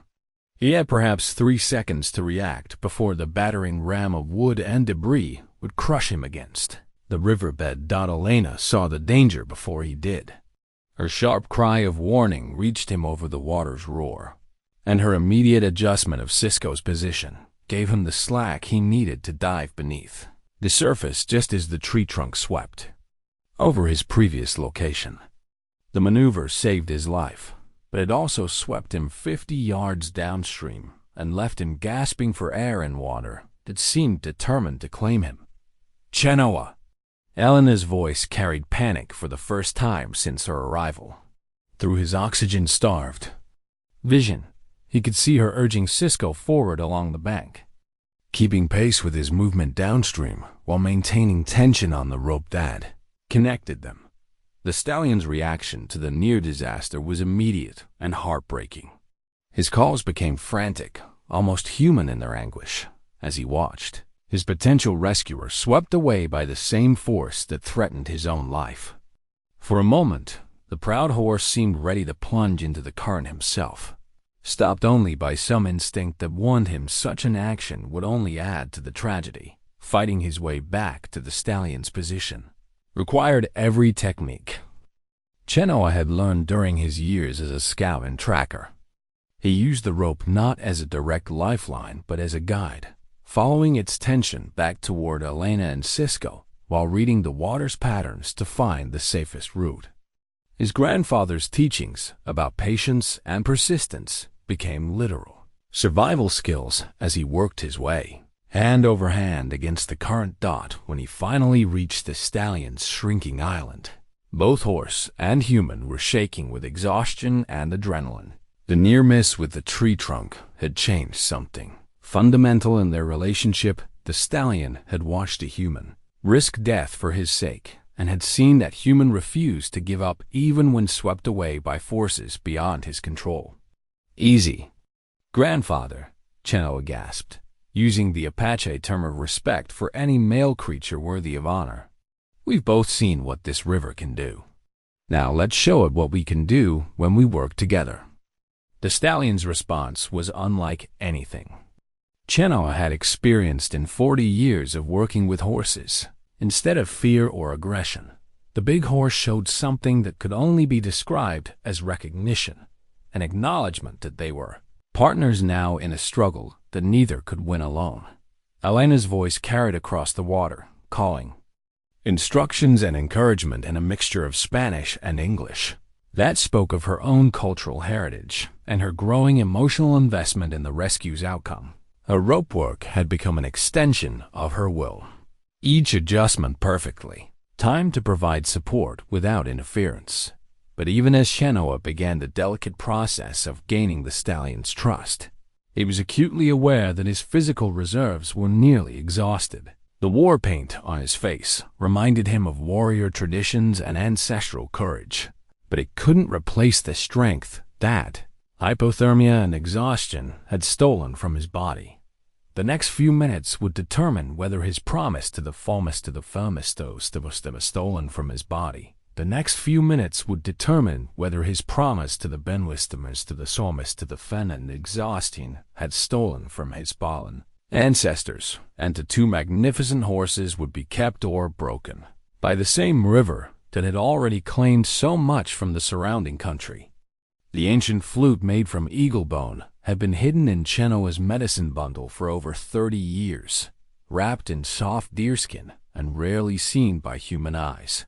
He had perhaps 3 seconds to react before the battering ram of wood and debris would crush him against the riverbed. Elena saw the danger before he did. Her sharp cry of warning reached him over the water's roar, and her immediate adjustment of Cisco's position gave him the slack he needed to dive beneath the surface just as the tree trunk swept over his previous location. The maneuver saved his life, but it also swept him 50 yards downstream and left him gasping for air in water that seemed determined to claim him. Chenoa! Elena's voice carried panic for the first time since her arrival. Through his oxygen-starved vision, he could see her urging Cisco forward along the bank, keeping pace with his movement downstream while maintaining tension on the rope that connected them. The stallion's reaction to the near disaster was immediate and heartbreaking. His calls became frantic, almost human in their anguish, as he watched his potential rescuer swept away by the same force that threatened his own life. For a moment, the proud horse seemed ready to plunge into the current himself, stopped only by some instinct that warned him such an action would only add to the tragedy. Fighting his way back to the stallion's position required every technique Chenoa had learned during his years as a scout and tracker. He used the rope not as a direct lifeline but as a guide, following its tension back toward Elena and Cisco while reading the water's patterns to find the safest route. His grandfather's teachings about patience and persistence became literal survival skills as he worked his way, hand over hand against the current dot when he finally reached the stallion's shrinking island. Both horse and human were shaking with exhaustion and adrenaline. The near miss with the tree trunk had changed something fundamental in their relationship. The stallion had watched a human risk death for his sake and had seen that human refuse to give up even when swept away by forces beyond his control. Easy, grandfather, Chenoa gasped, using the Apache term of respect for any male creature worthy of honor. We've both seen what this river can do. Now let's show it what we can do when we work together. The stallion's response was unlike anything Chenoa had experienced in 40 years of working with horses. Instead of fear or aggression, the big horse showed something that could only be described as recognition, an acknowledgement that they were partners now in a struggle that neither could win alone. Elena's voice carried across the water, calling instructions and encouragement in a mixture of Spanish and English. That spoke of her own cultural heritage and her growing emotional investment in the rescue's outcome. Her rope work had become an extension of her will, each adjustment perfectly timed to provide support without interference. But even as Chenoa began the delicate process of gaining the stallion's trust, he was acutely aware that his physical reserves were nearly exhausted. The war paint on his face reminded him of warrior traditions and ancestral courage, but it couldn't replace the strength that hypothermia and exhaustion had stolen from his body. The next few minutes would determine whether his promise to the was stolen from his body. The next few minutes would determine whether his promise to the benwistamers to the somis to the fen and exhaustion had stolen from his fallen ancestors, and the two magnificent horses would be kept or broken by the same river that had already claimed so much from the surrounding country. The ancient flute made from eagle bone had been hidden in Chenoa's medicine bundle for over 30 years, wrapped in soft deerskin and rarely seen by human eyes.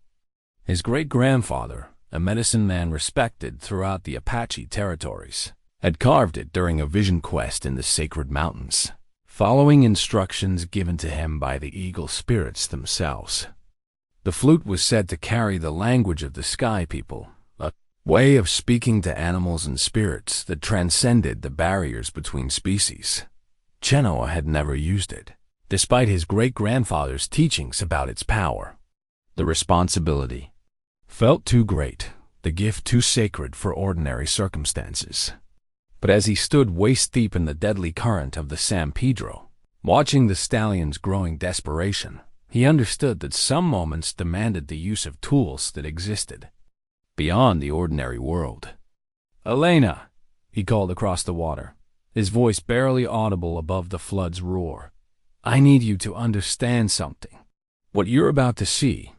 His great-grandfather, a medicine man respected throughout the Apache territories, had carved it during a vision quest in the sacred mountains, following instructions given to him by the eagle spirits themselves. The flute was said to carry the language of the sky people, a way of speaking to animals and spirits that transcended the barriers between species. Chenoa had never used it, despite his great-grandfather's teachings about its power. The responsibility felt too great, the gift too sacred for ordinary circumstances. But as he stood waist-deep in the deadly current of the San Pedro, watching the stallion's growing desperation, he understood that some moments demanded the use of tools that existed beyond the ordinary world. "Elena," he called across the water, his voice barely audible above the flood's roar. "I need you to understand something. What you're about to see,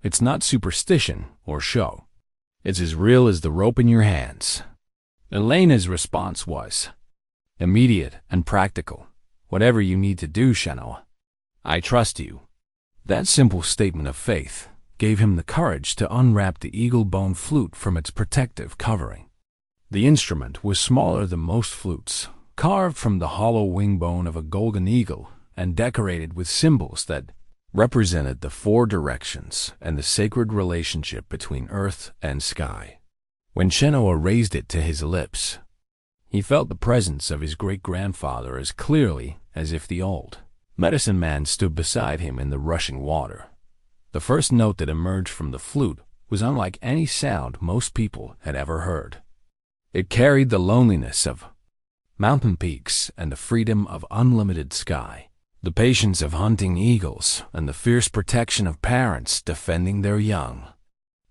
it's not superstition or show. It's as real as the rope in your hands." Elena's response was immediate and practical. "Whatever you need to do, Chenoa, I trust you." That simple statement of faith gave him the courage to unwrap the eagle-bone flute from its protective covering. The instrument was smaller than most flutes, carved from the hollow wing bone of a golden eagle and decorated with symbols that represented the four directions and the sacred relationship between earth and sky. When Chenoa raised it to his lips, he felt the presence of his great-grandfather as clearly as if the old medicine man stood beside him in the rushing water. The first note that emerged from the flute was unlike any sound most people had ever heard. It carried the loneliness of mountain peaks and the freedom of unlimited sky, the patience of hunting eagles and the fierce protection of parents defending their young.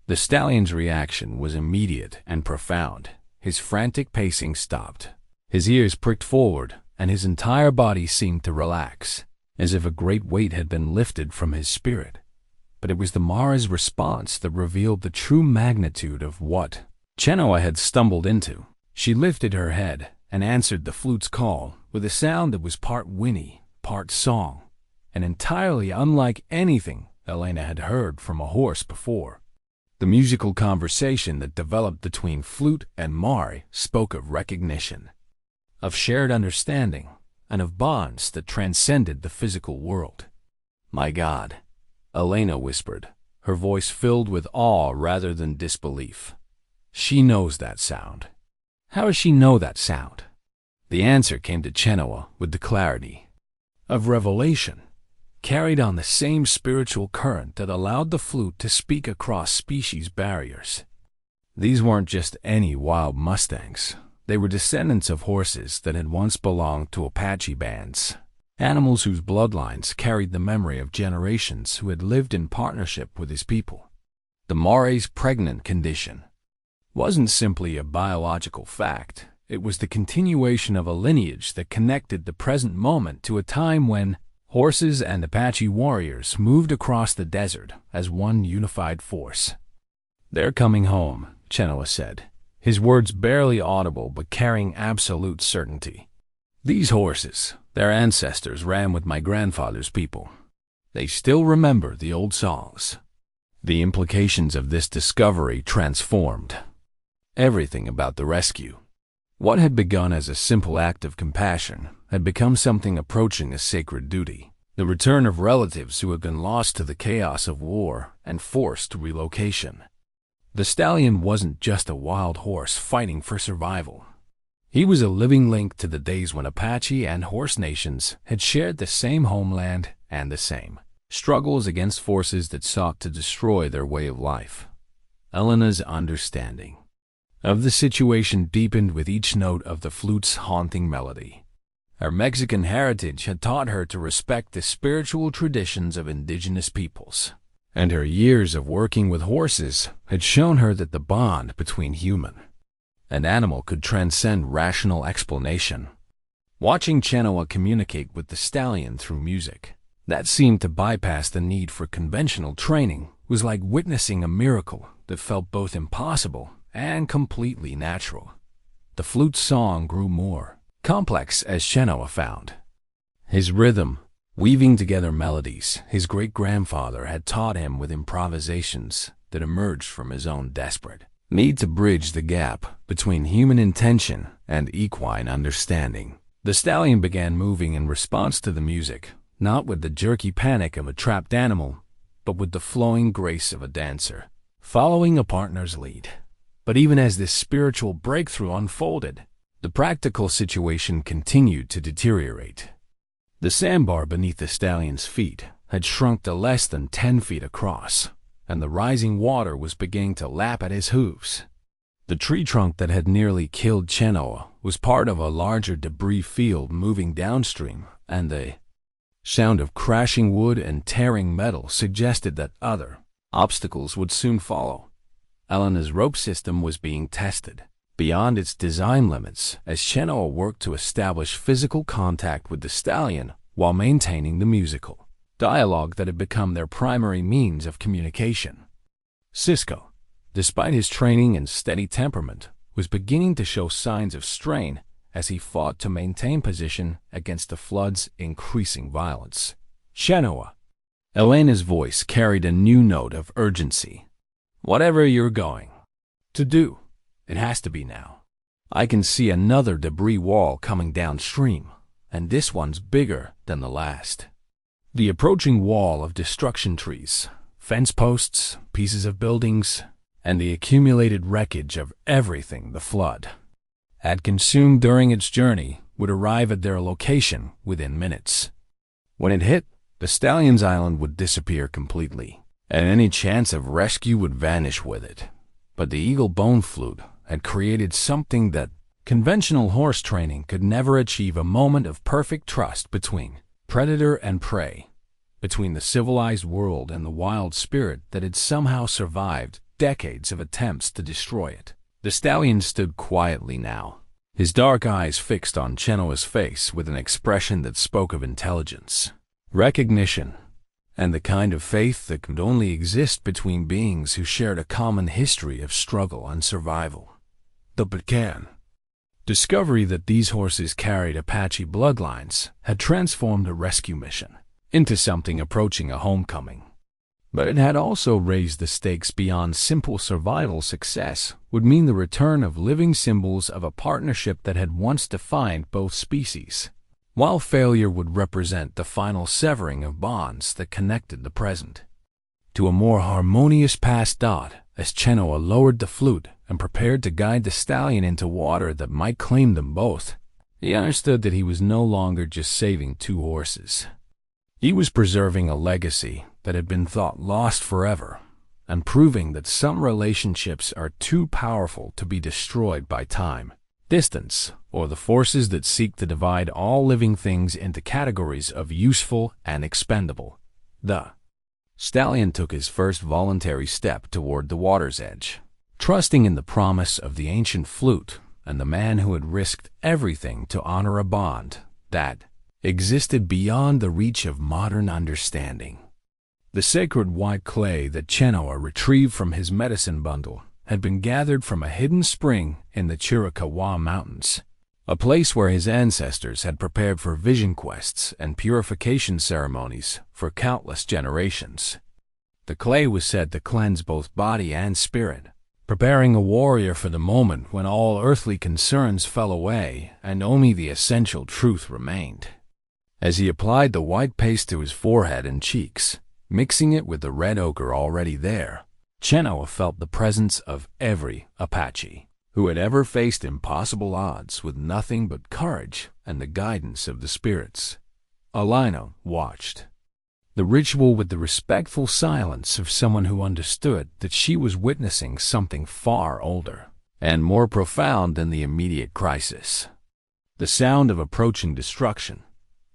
The stallion's reaction was immediate and profound. His frantic pacing stopped. His ears pricked forward, and his entire body seemed to relax, as if a great weight had been lifted from his spirit. But it was the Mara's response that revealed the true magnitude of what Chenoa had stumbled into. She lifted her head and answered the flute's call with a sound that was part whinny, part song, and entirely unlike anything Elena had heard from a horse before. The musical conversation that developed between flute and Mari spoke of recognition, of shared understanding, and of bonds that transcended the physical world. "My God," Elena whispered, her voice filled with awe rather than disbelief. "She knows that sound." "How does she know that sound?" The answer came to Chenoa with the clarity of revelation, carried on the same spiritual current that allowed the flute to speak across species barriers. These weren't just any wild Mustangs. They were descendants of horses that had once belonged to Apache bands, animals whose bloodlines carried the memory of generations who had lived in partnership with his people. The Mari's pregnant condition wasn't simply a biological fact. It was the continuation of a lineage that connected the present moment to a time when horses and Apache warriors moved across the desert as one unified force. "They're coming home," Chenoa said, his words barely audible but carrying absolute certainty. "These horses, their ancestors ran with my grandfather's people. They still remember the old songs." The implications of this discovery transformed everything about the rescue. What had begun as a simple act of compassion had become something approaching a sacred duty, the return of relatives who had been lost to the chaos of war and forced relocation. The stallion wasn't just a wild horse fighting for survival. He was a living link to the days when Apache and horse nations had shared the same homeland and the same struggles against forces that sought to destroy their way of life. Elena's understanding of the situation deepened with each note of the flute's haunting melody. Her Mexican heritage had taught her to respect the spiritual traditions of indigenous peoples, and her years of working with horses had shown her that the bond between human and animal could transcend rational explanation. Watching Chenoa communicate with the stallion through music that seemed to bypass the need for conventional training was like witnessing a miracle that felt both impossible and completely natural. The flute's song grew more complex as Chenoa found. His rhythm, weaving together melodies his great-grandfather had taught him with improvisations that emerged from his own desperate need to bridge the gap between human intention and equine understanding. The stallion began moving in response to the music, not with the jerky panic of a trapped animal, but with the flowing grace of a dancer, following a partner's lead. But even as this spiritual breakthrough unfolded, the practical situation continued to deteriorate. The sandbar beneath the stallion's feet had shrunk to less than 10 feet across, and the rising water was beginning to lap at his hooves. The tree trunk that had nearly killed Chenoa was part of a larger debris field moving downstream, and the sound of crashing wood and tearing metal suggested that other obstacles would soon follow. Elena's rope system was being tested beyond its design limits as Chenoa worked to establish physical contact with the stallion while maintaining the musical dialogue that had become their primary means of communication. Cisco, despite his training and steady temperament, was beginning to show signs of strain as he fought to maintain position against the flood's increasing violence. Chenoa, Elena's voice carried a new note of urgency. "Whatever you're going to do, it has to be now. I can see another debris wall coming downstream, and this one's bigger than the last." The approaching wall of destruction trees, fence posts, pieces of buildings, and the accumulated wreckage of everything the flood had consumed during its journey would arrive at their location within minutes. When it hit, the stallion's island would disappear completely, and any chance of rescue would vanish with it. But the eagle bone flute had created something that conventional horse training could never achieve: a moment of perfect trust between predator and prey, between the civilized world and the wild spirit that had somehow survived decades of attempts to destroy it. The stallion stood quietly now, his dark eyes fixed on Chenoa's face with an expression that spoke of intelligence, recognition, and the kind of faith that could only exist between beings who shared a common history of struggle and survival. The pecan discovery that these horses carried Apache bloodlines had transformed a rescue mission into something approaching a homecoming. But it had also raised the stakes beyond simple survival. Success would mean the return of living symbols of a partnership that had once defined both species, while failure would represent the final severing of bonds that connected the present to a more harmonious past. As Chenoa lowered the flute and prepared to guide the stallion into water that might claim them both, he understood that he was no longer just saving two horses. He was preserving a legacy that had been thought lost forever, and proving that some relationships are too powerful to be destroyed by time, distance, or the forces that seek to divide all living things into categories of useful and expendable. The stallion took his first voluntary step toward the water's edge, trusting in the promise of the ancient flute and the man who had risked everything to honor a bond that existed beyond the reach of modern understanding. The sacred white clay that Chenoa retrieved from his medicine bundle had been gathered from a hidden spring in the Chiricahua Mountains, a place where his ancestors had prepared for vision quests and purification ceremonies for countless generations. The clay was said to cleanse both body and spirit, preparing a warrior for the moment when all earthly concerns fell away and only the essential truth remained. As he applied the white paste to his forehead and cheeks, mixing it with the red ochre already there, Chenoa felt the presence of every Apache who had ever faced impossible odds with nothing but courage and the guidance of the spirits. Elena watched the ritual with the respectful silence of someone who understood that she was witnessing something far older and more profound than the immediate crisis. The sound of approaching destruction,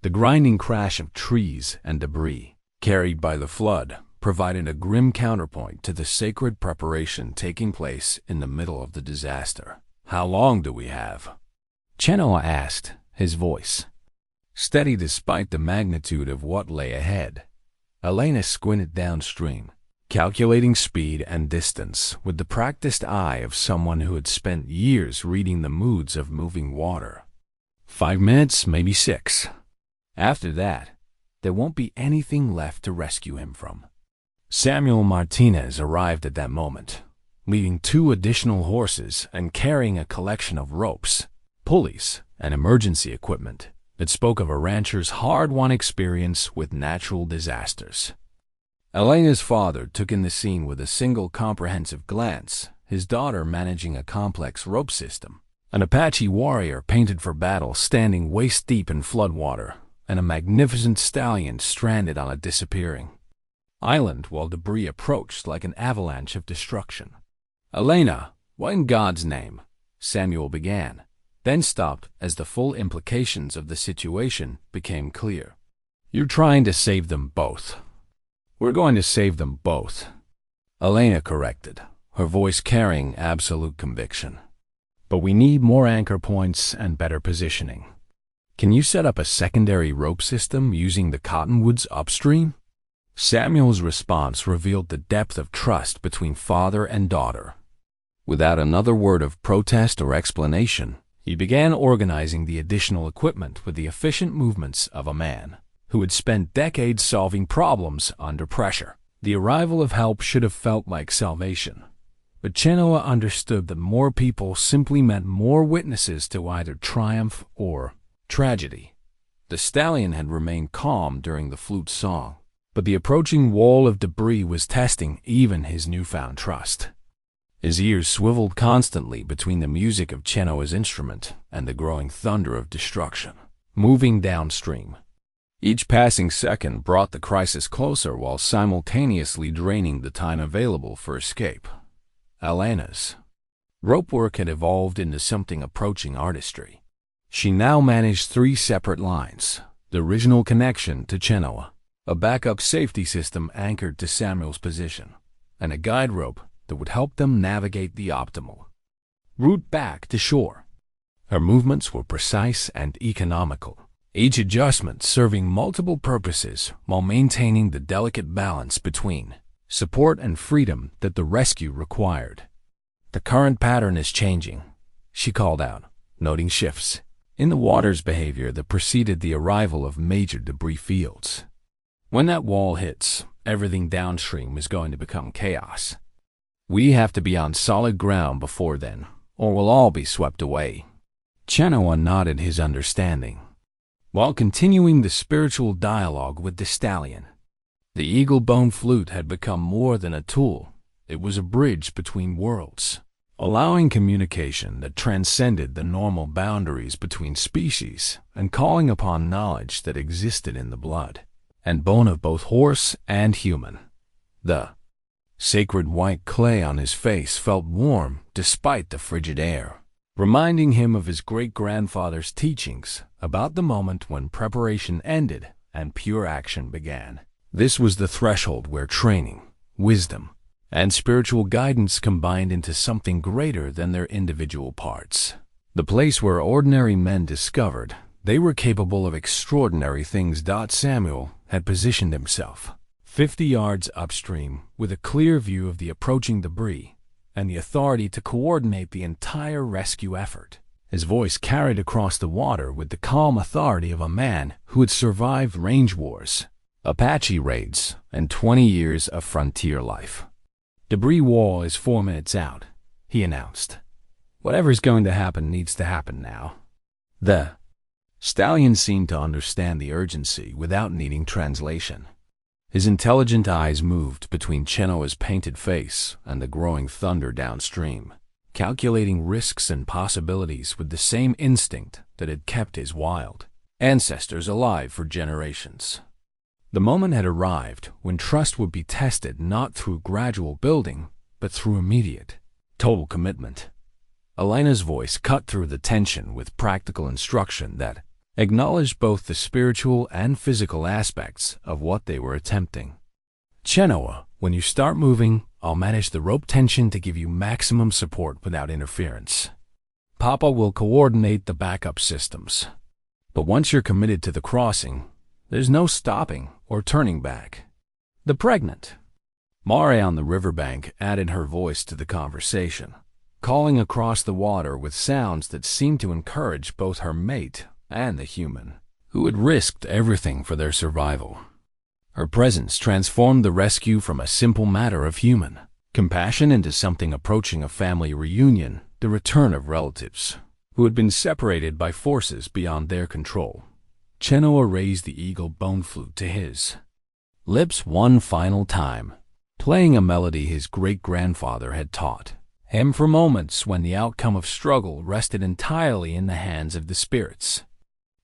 the grinding crash of trees and debris carried by the flood, provided a grim counterpoint to the sacred preparation taking place in the middle of the disaster. "How long do we have?" Chenoa asked, his voice steady despite the magnitude of what lay ahead. Elena squinted downstream, calculating speed and distance with the practiced eye of someone who had spent years reading the moods of moving water. 5 minutes, maybe 6. After that, there won't be anything left to rescue him from. Samuel Martinez arrived at that moment, leading 2 additional horses and carrying a collection of ropes, pulleys, and emergency equipment that spoke of a rancher's hard-won experience with natural disasters. Elena's father took in the scene with a single comprehensive glance, his daughter managing a complex rope system, an Apache warrior painted for battle standing waist-deep in floodwater, and a magnificent stallion stranded on a disappearing island while debris approached like an avalanche of destruction. "Elena, what in God's name?" Samuel began, then stopped as the full implications of the situation became clear. "You're trying to save them both." "We're going to save them both," Elena corrected, her voice carrying absolute conviction. "But we need more anchor points and better positioning. Can you set up a secondary rope system using the cottonwoods upstream?" Samuel's response revealed the depth of trust between father and daughter. Without another word of protest or explanation, he began organizing the additional equipment with the efficient movements of a man. who had spent decades solving problems under pressure. The arrival of help should have felt like salvation. But Chenoa understood that more people simply meant more witnesses to either triumph or tragedy. The stallion had remained calm during the flute's song, but the approaching wall of debris was testing even his newfound trust. His ears swiveled constantly between the music of Chenoa's instrument and the growing thunder of destruction, moving downstream. Each passing second brought the crisis closer while simultaneously draining the time available for escape. Elena's rope work had evolved into something approaching artistry. She now managed 3 separate lines: the original connection to Chenoa, a backup safety system anchored to Samuel's position, and a guide rope that would help them navigate the optimal route back to shore. Her movements were precise and economical, each adjustment serving multiple purposes while maintaining the delicate balance between support and freedom that the rescue required. "The current pattern is changing," she called out, noting shifts in the water's behavior that preceded the arrival of major debris fields. "When that wall hits, everything downstream is going to become chaos. We have to be on solid ground before then, or we'll all be swept away." Chenoa nodded his understanding, while continuing the spiritual dialogue with the stallion. The eagle bone flute had become more than a tool. It was a bridge between worlds, allowing communication that transcended the normal boundaries between species and calling upon knowledge that existed in the blood and bone of both horse and human. The sacred white clay on his face felt warm despite the frigid air, reminding him of his great-grandfather's teachings about the moment when preparation ended and pure action began. This was the threshold where training, wisdom, and spiritual guidance combined into something greater than their individual parts. The place where ordinary men discovered they were capable of extraordinary things. Samuel had positioned himself 50 yards upstream with a clear view of the approaching debris and the authority to coordinate the entire rescue effort. His voice carried across the water with the calm authority of a man who had survived range wars, Apache raids, and 20 years of frontier life. "Debris wall is 4 minutes out," he announced. "Whatever's going to happen needs to happen now." The stallion seemed to understand the urgency without needing translation. His intelligent eyes moved between Chenoa's painted face and the growing thunder downstream, calculating risks and possibilities with the same instinct that had kept his wild ancestors alive for generations. The moment had arrived when trust would be tested not through gradual building, but through immediate, total commitment. Elena's voice cut through the tension with practical instruction that acknowledged both the spiritual and physical aspects of what they were attempting. "Chenoa, when you start moving, I'll manage the rope tension to give you maximum support without interference. Papa will coordinate the backup systems. But once you're committed to the crossing, there's no stopping or turning back." The pregnant Mare on the riverbank added her voice to the conversation, calling across the water with sounds that seemed to encourage both her mate and the human, who had risked everything for their survival. Her presence transformed the rescue from a simple matter of human compassion into something approaching a family reunion, the return of relatives who had been separated by forces beyond their control. Chenoa raised the eagle bone flute to his lips one final time, playing a melody his great-grandfather had taught him for moments when the outcome of struggle rested entirely in the hands of the spirits.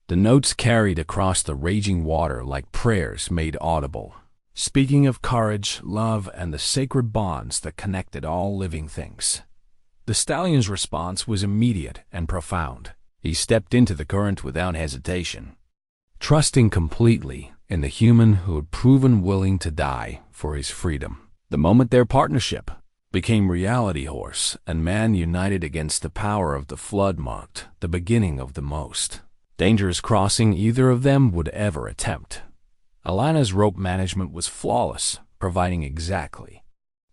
The notes carried across the raging water like prayers made audible, speaking of courage, love, and the sacred bonds that connected all living things. The stallion's response was immediate and profound. He stepped into the current without hesitation, trusting completely in the human who had proven willing to die for his freedom. The moment their partnership became reality, horse and man united against the power of the flood marked the beginning of the most dangerous crossing either of them would ever attempt. Alana's rope management was flawless, providing exactly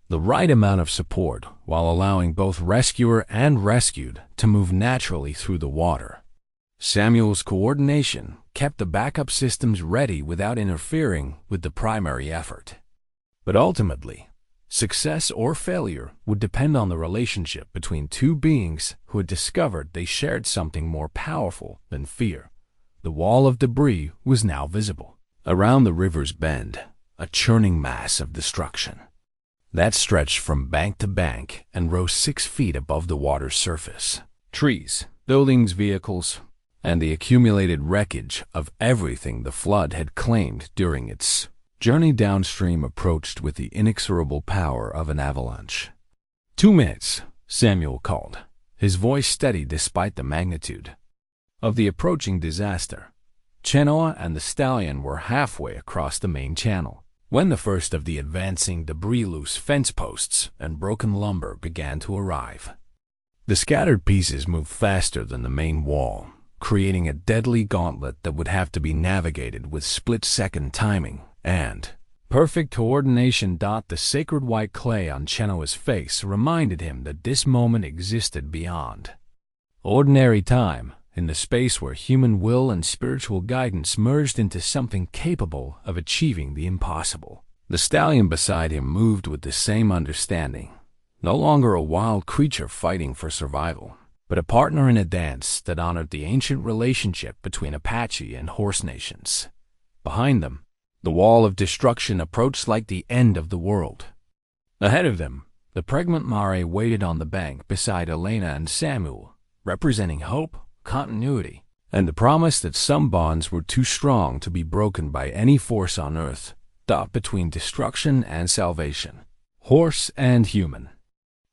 the right amount of support while allowing both rescuer and rescued to move naturally through the water. Samuel's coordination kept the backup systems ready without interfering with the primary effort. But ultimately, success or failure would depend on the relationship between two beings who had discovered they shared something more powerful than fear. The wall of debris was now visible. Around the river's bend, a churning mass of destruction that stretched from bank to bank and rose 6 feet above the water's surface. Trees, buildings, vehicles, and the accumulated wreckage of everything the flood had claimed during its journey downstream approached with the inexorable power of an avalanche. 2 minutes, Samuel called, his voice steady despite the magnitude of the approaching disaster. Chenoa and the stallion were halfway across the main channel when the first of the advancing debris, loose fence posts, and broken lumber began to arrive. The scattered pieces moved faster than the main wall, creating a deadly gauntlet that would have to be navigated with split-second timing and perfect coordination. The sacred white clay on Chenoa's face reminded him that this moment existed beyond ordinary time, in the space where human will and spiritual guidance merged into something capable of achieving the impossible. The stallion beside him moved with the same understanding, no longer a wild creature fighting for survival, but a partner in a dance that honored the ancient relationship between Apache and horse nations. Behind them, the wall of destruction approached like the end of the world. Ahead of them, the pregnant Mare waited on the bank beside Elena and Samuel, representing hope, continuity, and the promise that some bonds were too strong to be broken by any force on earth. Between destruction and salvation, horse and human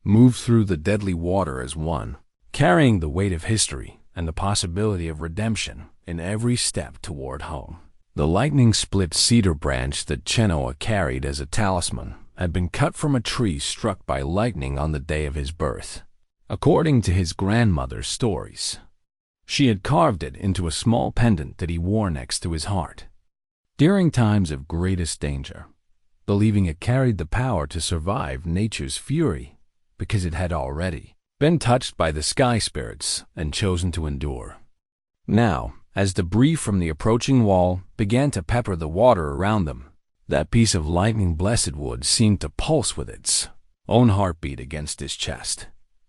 moved through the deadly water as one, carrying the weight of history and the possibility of redemption in every step toward home. The lightning-split cedar branch that Chenoa carried as a talisman had been cut from a tree struck by lightning on the day of his birth. According to his grandmother's stories, she had carved it into a small pendant that he wore next to his heart during times of greatest danger, believing it carried the power to survive nature's fury because it had already been touched by the sky spirits and chosen to endure. Now, as debris from the approaching wall began to pepper the water around them, that piece of lightning-blessed wood seemed to pulse with its own heartbeat against his chest.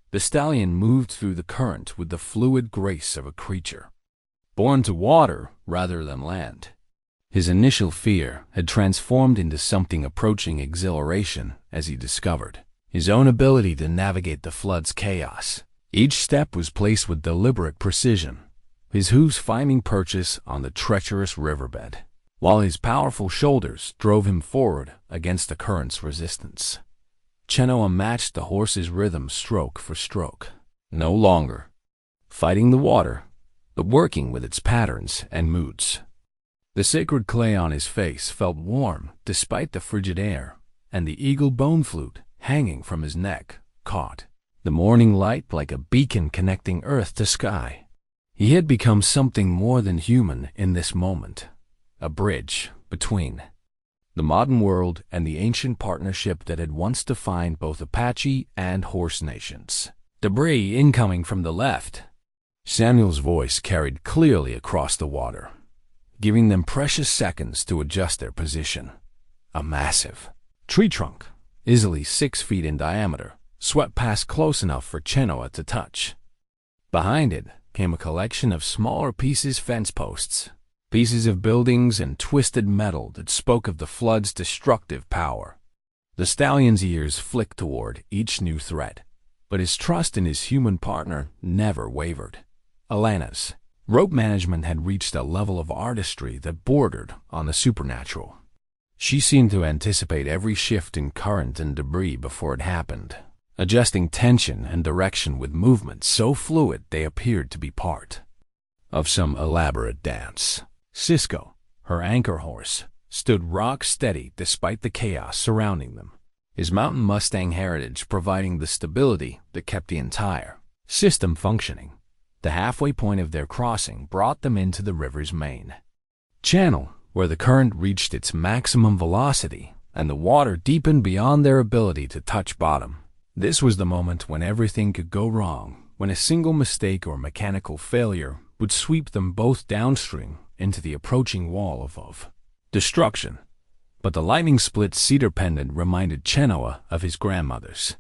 The stallion moved through the current with the fluid grace of a creature born to water rather than land. His initial fear had transformed into something approaching exhilaration as he discovered his own ability to navigate the flood's chaos. Each step was placed with deliberate precision, his hooves finding purchase on the treacherous riverbed, while his powerful shoulders drove him forward against the current's resistance. Chenoa matched the horse's rhythm stroke for stroke, no longer fighting the water, but working with its patterns and moods. The sacred clay on his face felt warm despite the frigid air, and the eagle bone flute hanging from his neck caught the morning light like a beacon connecting earth to sky. He had become something more than human in this moment, a bridge between the modern world and the ancient partnership that had once defined both Apache and horse nations. Debris incoming from the left. Samuel's voice carried clearly across the water, giving them precious seconds to adjust their position. A massive tree trunk, easily 6 feet in diameter, swept past close enough for Chenoa to touch. Behind it came a collection of smaller fence posts, pieces of buildings and twisted metal that spoke of the flood's destructive power. The stallion's ears flicked toward each new threat, but his trust in his human partner never wavered. Elena's rope management had reached a level of artistry that bordered on the supernatural. She seemed to anticipate every shift in current and debris before it happened, adjusting tension and direction with movements so fluid they appeared to be part of some elaborate dance. Cisco, her anchor horse, stood rock steady despite the chaos surrounding them, his mountain Mustang heritage providing the stability that kept the entire system functioning. The halfway point of their crossing brought them into the river's main channel, where the current reached its maximum velocity and the water deepened beyond their ability to touch bottom. This was the moment when everything could go wrong, when a single mistake or mechanical failure would sweep them both downstream into the approaching wall of destruction. But the lightning-split cedar pendant reminded Chenoa of his grandmother's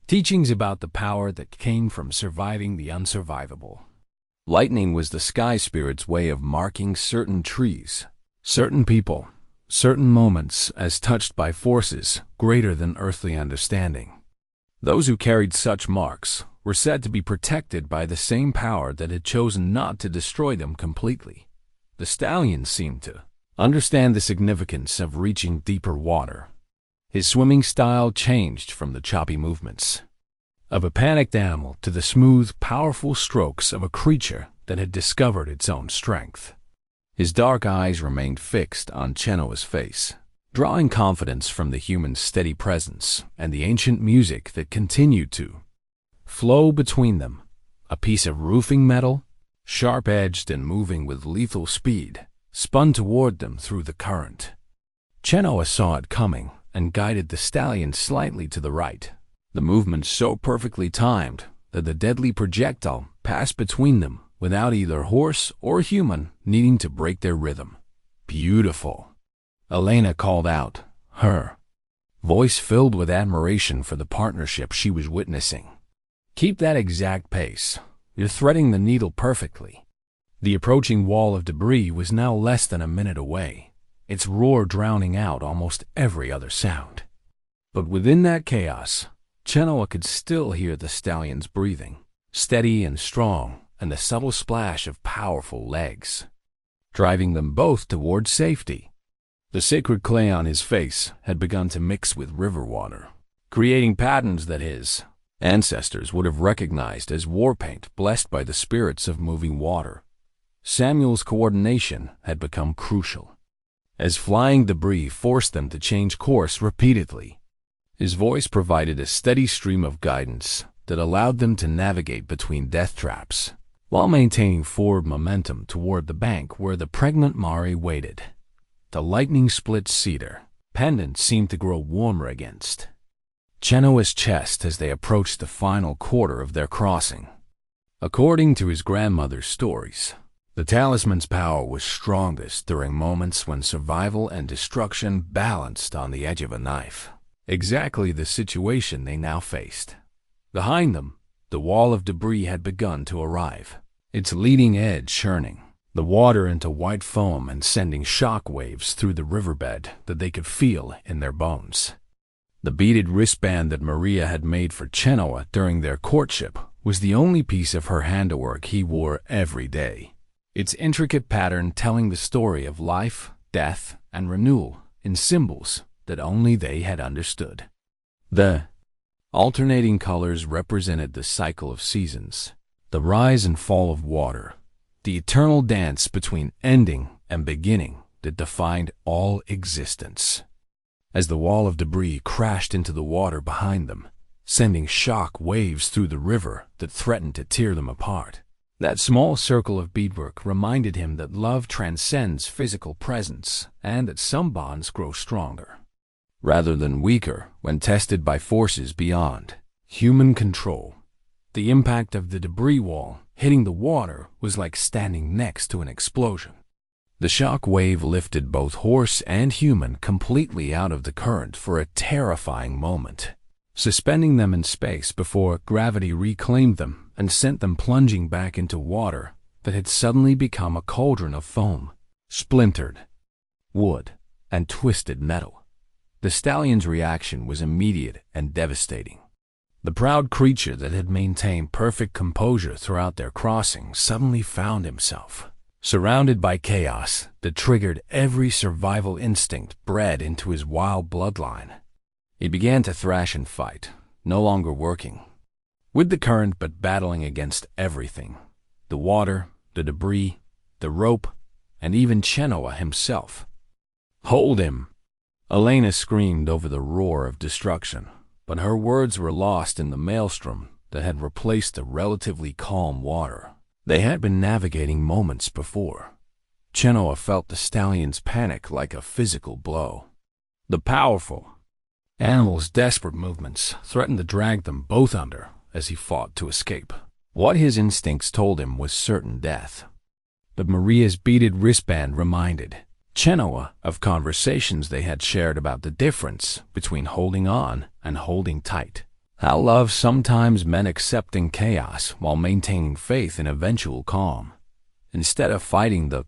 teachings about the power that came from surviving the unsurvivable. Lightning was the sky spirit's way of marking certain trees, certain people, certain moments as touched by forces greater than earthly understanding. Those who carried such marks were said to be protected by the same power that had chosen not to destroy them completely. The stallion seemed to understand the significance of reaching deeper water. His swimming style changed from the choppy movements of a panicked animal to the smooth, powerful strokes of a creature that had discovered its own strength. His dark eyes remained fixed on Chenoa's face, drawing confidence from the human's steady presence and the ancient music that continued to flow between them. A piece of roofing metal, sharp-edged and moving with lethal speed, spun toward them through the current. Chenoa saw it coming and guided the stallion slightly to the right, the movement so perfectly timed that the deadly projectile passed between them without either horse or human needing to break their rhythm. "Beautiful," Elena called out, her voice filled with admiration for the partnership she was witnessing. "Keep that exact pace. You're threading the needle perfectly." The approaching wall of debris was now less than a minute away, its roar drowning out almost every other sound. But within that chaos, Chenoa could still hear the stallion's breathing, steady and strong, and the subtle splash of powerful legs, driving them both toward safety. The sacred clay on his face had begun to mix with river water, creating patterns that his ancestors would have recognized as war paint blessed by the spirits of moving water. Samuel's coordination had become crucial, as flying debris forced them to change course repeatedly. His voice provided a steady stream of guidance that allowed them to navigate between death traps, while maintaining forward momentum toward the bank where the pregnant Mari waited. The lightning-split cedar pendant seemed to grow warmer against Chenoa's chest as they approached the final quarter of their crossing. According to his grandmother's stories, the talisman's power was strongest during moments when survival and destruction balanced on the edge of a knife. Exactly the situation they now faced. Behind them, the wall of debris had begun to arrive, its leading edge churning the water into white foam and sending shock waves through the riverbed that they could feel in their bones. The beaded wristband that Maria had made for Chenoa during their courtship was the only piece of her handiwork he wore every day, its intricate pattern telling the story of life, death, and renewal in symbols that only they had understood. The alternating colors represented the cycle of seasons, the rise and fall of water, the eternal dance between ending and beginning that defined all existence. As the wall of debris crashed into the water behind them, sending shock waves through the river that threatened to tear them apart, that small circle of beadwork reminded him that love transcends physical presence and that some bonds grow stronger, rather than weaker, when tested by forces beyond human control. The impact of the debris wall hitting the water was like standing next to an explosion. The shock wave lifted both horse and human completely out of the current for a terrifying moment, suspending them in space before gravity reclaimed them and sent them plunging back into water that had suddenly become a cauldron of foam, splintered wood, and twisted metal. The stallion's reaction was immediate and devastating. The proud creature that had maintained perfect composure throughout their crossing suddenly found himself surrounded by chaos that triggered every survival instinct bred into his wild bloodline. He began to thrash and fight, no longer working with the current but battling against everything: the water, the debris, the rope, and even Chenoa himself. "Hold him!" Elena screamed over the roar of destruction, but her words were lost in the maelstrom that had replaced the relatively calm water they had been navigating moments before. Chenoa felt the stallion's panic like a physical blow. The powerful animal's desperate movements threatened to drag them both under as he fought to escape. What his instincts told him was certain death. but Maria's beaded wristband reminded Chenoa of conversations they had shared about the difference between holding on and holding tight. How love sometimes meant accepting chaos while maintaining faith in eventual calm. Instead of fighting the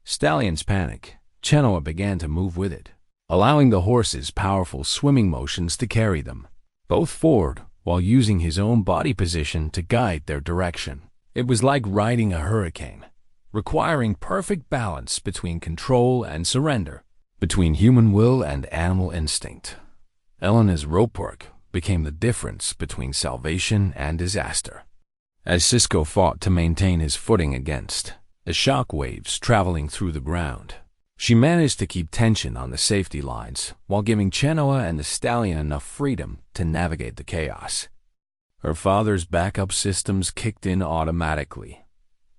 stallion's panic, Chenoa began to move with it, allowing the horse's powerful swimming motions to carry them, both forward while using his own body position to guide their direction. It was like riding a hurricane, requiring perfect balance between control and surrender, between human will and animal instinct. Elena's ropework became the difference between salvation and disaster. As Cisco fought to maintain his footing against the shock waves traveling through the ground, she managed to keep tension on the safety lines while giving Chenoa and the stallion enough freedom to navigate the chaos. Her father's backup systems kicked in automatically,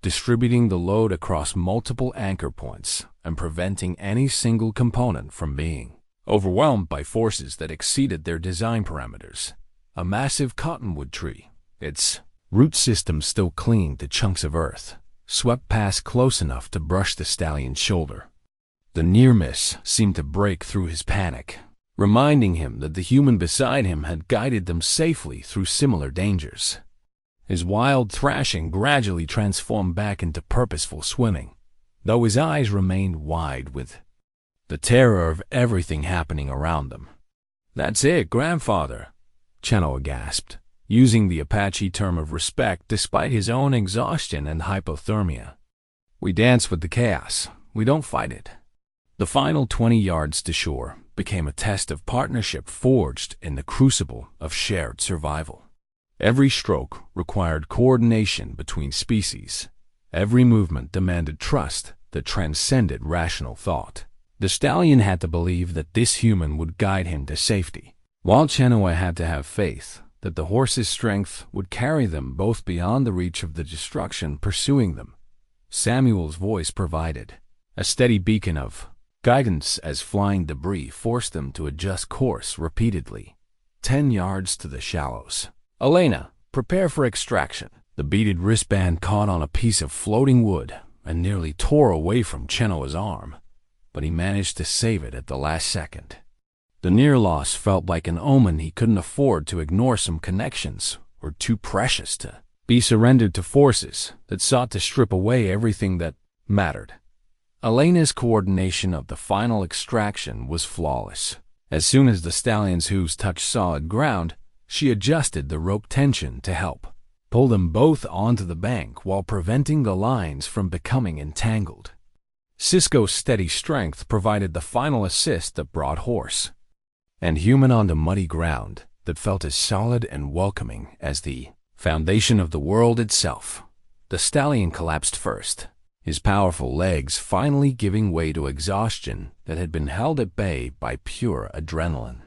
distributing the load across multiple anchor points and preventing any single component from being overwhelmed by forces that exceeded their design parameters. A massive cottonwood tree, its root system still clinging to chunks of earth, swept past close enough to brush the stallion's shoulder. The near miss seemed to break through his panic, reminding him that the human beside him had guided them safely through similar dangers. His wild thrashing gradually transformed back into purposeful swimming, though his eyes remained wide with the terror of everything happening around them. "That's it, grandfather," Chenoa gasped, using the Apache term of respect despite his own exhaustion and hypothermia. "We dance with the chaos. We don't fight it." The final 20 yards to shore became a test of partnership forged in the crucible of shared survival. Every stroke required coordination between species. Every movement demanded trust that transcended rational thought. The stallion had to believe that this human would guide him to safety, while Chenoa had to have faith that the horse's strength would carry them both beyond the reach of the destruction pursuing them. Samuel's voice provided a steady beacon of guidance as flying debris forced them to adjust course repeatedly. 10 yards to the shallows. "Elena, prepare for extraction." The beaded wristband caught on a piece of floating wood and nearly tore away from Chenoa's arm, but he managed to save it at the last second. The near loss felt like an omen he couldn't afford to ignore. Some connections were too precious to be surrendered to forces that sought to strip away everything that mattered. Elena's coordination of the final extraction was flawless. As soon as the stallion's hooves touched solid ground, she adjusted the rope tension to help pull them both onto the bank while preventing the lines from becoming entangled. Cisco's steady strength provided the final assist that brought horse and human onto muddy ground that felt as solid and welcoming as the foundation of the world itself. The stallion collapsed first, his powerful legs finally giving way to exhaustion that had been held at bay by pure adrenaline.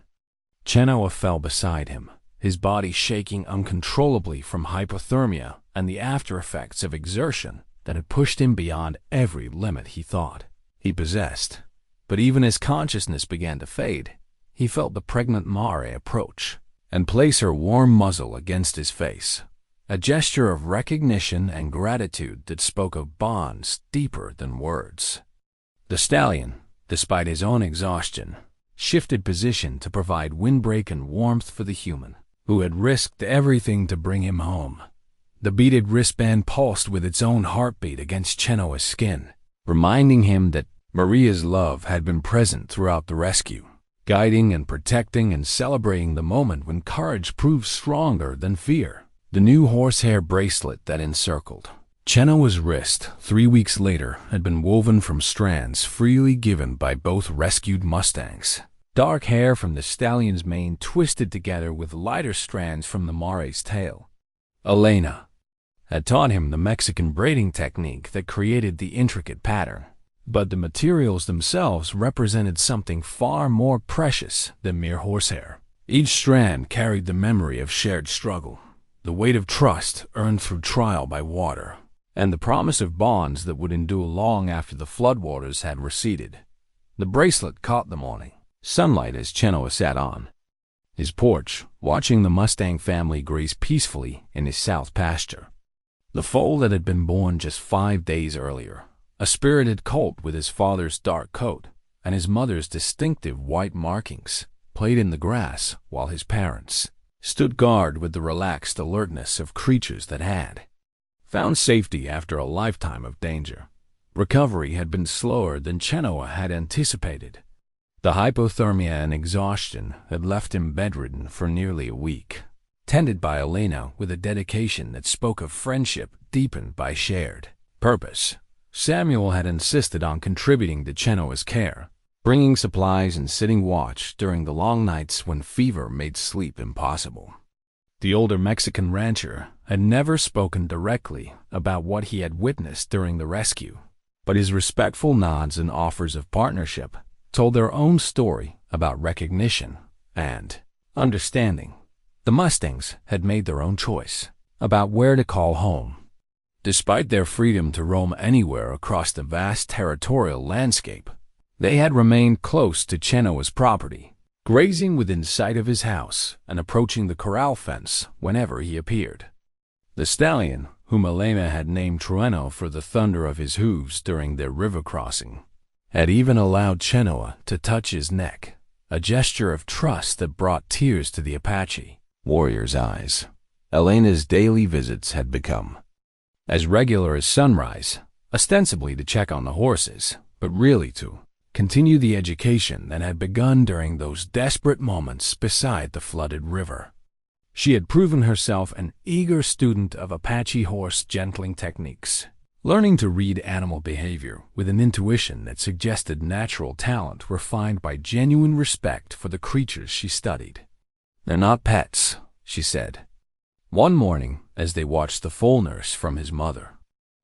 Chenoa fell beside him, his body shaking uncontrollably from hypothermia and the after-effects of exertion that had pushed him beyond every limit he thought he possessed. But even as consciousness began to fade, he felt the pregnant Mare approach and place her warm muzzle against his face, a gesture of recognition and gratitude that spoke of bonds deeper than words. The stallion, despite his own exhaustion, shifted position to provide windbreak and warmth for the human, who had risked everything to bring him home. The beaded wristband pulsed with its own heartbeat against Chenoa's skin, reminding him that Maria's love had been present throughout the rescue, guiding and protecting and celebrating the moment when courage proved stronger than fear. The new horsehair bracelet that encircled Chenoa's wrist 3 weeks later had been woven from strands freely given by both rescued Mustangs. Dark hair from the stallion's mane twisted together with lighter strands from the Mare's tail. Elena had taught him the Mexican braiding technique that created the intricate pattern, but the materials themselves represented something far more precious than mere horsehair. Each strand carried the memory of shared struggle, the weight of trust earned through trial by water, and the promise of bonds that would endure long after the floodwaters had receded. The bracelet caught the morning sunlight as Chenoa sat on his porch, watching the Mustang family graze peacefully in his south pasture. The foal that had been born just 5 days earlier a spirited colt with his father's dark coat and his mother's distinctive white markings, played in the grass while his parents stood guard with the relaxed alertness of creatures that had found safety after a lifetime of danger. Recovery had been slower than Chenoa had anticipated. The hypothermia and exhaustion had left him bedridden for nearly a week, tended by Elena with a dedication that spoke of friendship deepened by shared purpose. Samuel had insisted on contributing to Chenoa's care, bringing supplies and sitting watch during the long nights when fever made sleep impossible. The older Mexican rancher had never spoken directly about what he had witnessed during the rescue, but his respectful nods and offers of partnership told their own story about recognition and understanding. The Mustangs had made their own choice about where to call home. Despite their freedom to roam anywhere across the vast territorial landscape, they had remained close to Chenoa's property, grazing within sight of his house and approaching the corral fence whenever he appeared. The stallion, whom Elena had named Trueno for the thunder of his hooves during their river crossing, had even allowed Chenoa to touch his neck, a gesture of trust that brought tears to the Apache warrior's eyes. Elena's daily visits had become as regular as sunrise, ostensibly to check on the horses, but really to continue the education that had begun during those desperate moments beside the flooded river. She had proven herself an eager student of Apache horse gentling techniques, learning to read animal behavior with an intuition that suggested natural talent refined by genuine respect for the creatures she studied. "They're not pets," she said one morning as they watched the foal nurse from his mother.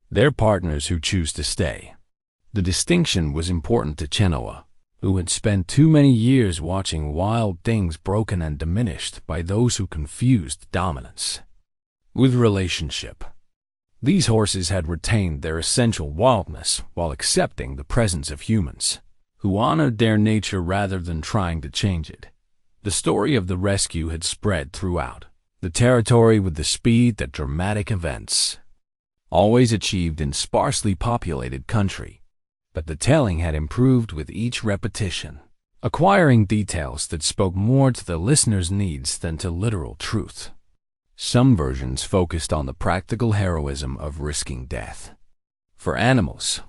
"They're partners who choose to stay." The distinction was important to Chenoa, who had spent too many years watching wild things broken and diminished by those who confused dominance with relationship. These horses had retained their essential wildness while accepting the presence of humans, who honored their nature rather than trying to change it. The story of the rescue had spread throughout the territory with the speed that dramatic events always achieved in sparsely populated country. But the telling had improved with each repetition, acquiring details that spoke more to the listener's needs than to literal truth. Some versions focused on the practical heroism of risking death for animals.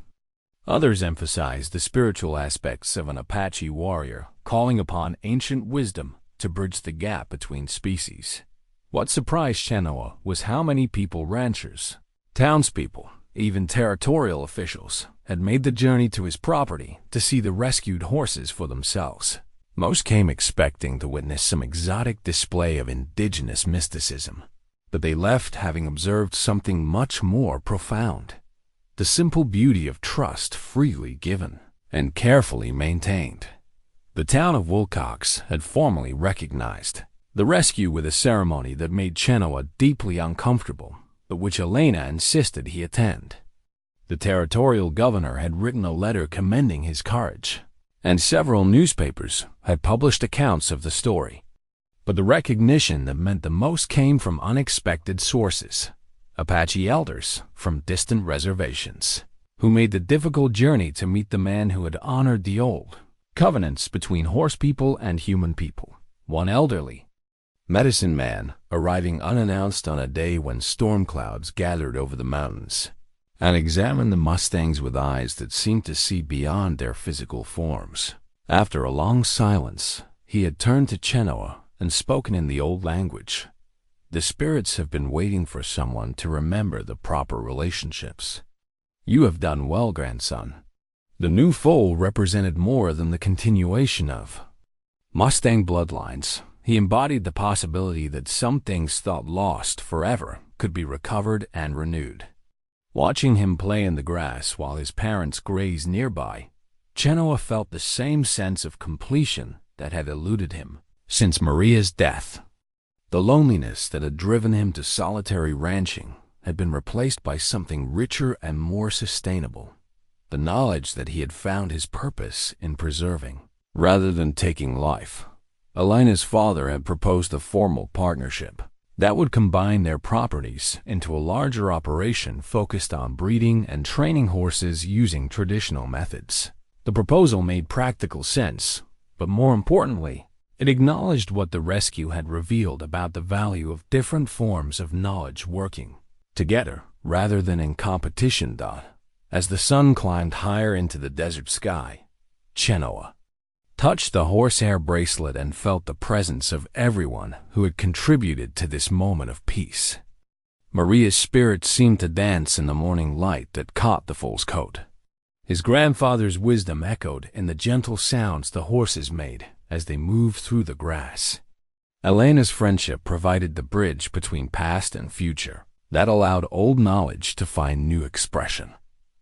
Others emphasized the spiritual aspects of an Apache warrior calling upon ancient wisdom to bridge the gap between species. What surprised Chenoa was how many people, ranchers, townspeople, even territorial officials, had made the journey to his property to see the rescued horses for themselves. Most came expecting to witness some exotic display of indigenous mysticism, but they left having observed something much more profound: the simple beauty of trust freely given and carefully maintained. The town of Wilcox had formally recognized the rescue with a ceremony that made Chenoa deeply uncomfortable, but which Elena insisted he attend. The territorial governor had written a letter commending his courage, and several newspapers had published accounts of the story. But the recognition that meant the most came from unexpected sources: Apache elders from distant reservations, who made the difficult journey to meet the man who had honored the old covenants between horse people and human people. One elderly medicine man, arriving unannounced on a day when storm clouds gathered over the mountains, and examined the Mustangs with eyes that seemed to see beyond their physical forms. After a long silence, he had turned to Chenoa and spoken in the old language. "The spirits have been waiting for someone to remember the proper relationships. You have done well, grandson." The new foal represented more than the continuation of Mustang bloodlines. He embodied the possibility that some things thought lost forever could be recovered and renewed. Watching him play in the grass while his parents grazed nearby, Chenoa felt the same sense of completion that had eluded him since Maria's death. The loneliness that had driven him to solitary ranching had been replaced by something richer and more sustainable: the knowledge that he had found his purpose in preserving rather than taking life. Elena's father had proposed a formal partnership. that would combine their properties into a larger operation focused on breeding and training horses using traditional methods. The proposal made practical sense, but more importantly, it acknowledged what the rescue had revealed about the value of different forms of knowledge working together rather than in competition. As the sun climbed higher into the desert sky, Chenoa touched the horsehair bracelet and felt the presence of everyone who had contributed to this moment of peace. Maria's spirit seemed to dance in the morning light that caught the foal's coat. His grandfather's wisdom echoed in the gentle sounds the horses made as they moved through the grass. Elena's friendship provided the bridge between past and future that allowed old knowledge to find new expression.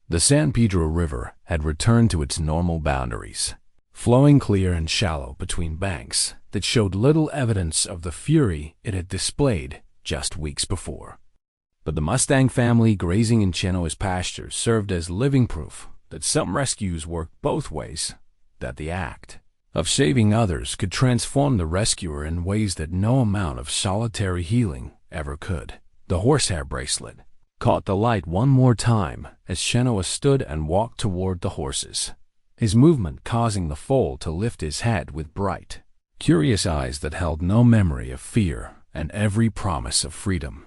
The San Pedro River had returned to its normal boundaries, flowing clear and shallow between banks that showed little evidence of the fury it had displayed just weeks before. But the Mustang family grazing in Chenoa's pastures served as living proof that some rescues work both ways, that the act of saving others could transform the rescuer in ways that no amount of solitary healing ever could. The horsehair bracelet caught the light one more time as Chenoa stood and walked toward the horses, his movement causing the foal to lift his head with bright, curious eyes that held no memory of fear and every promise of freedom.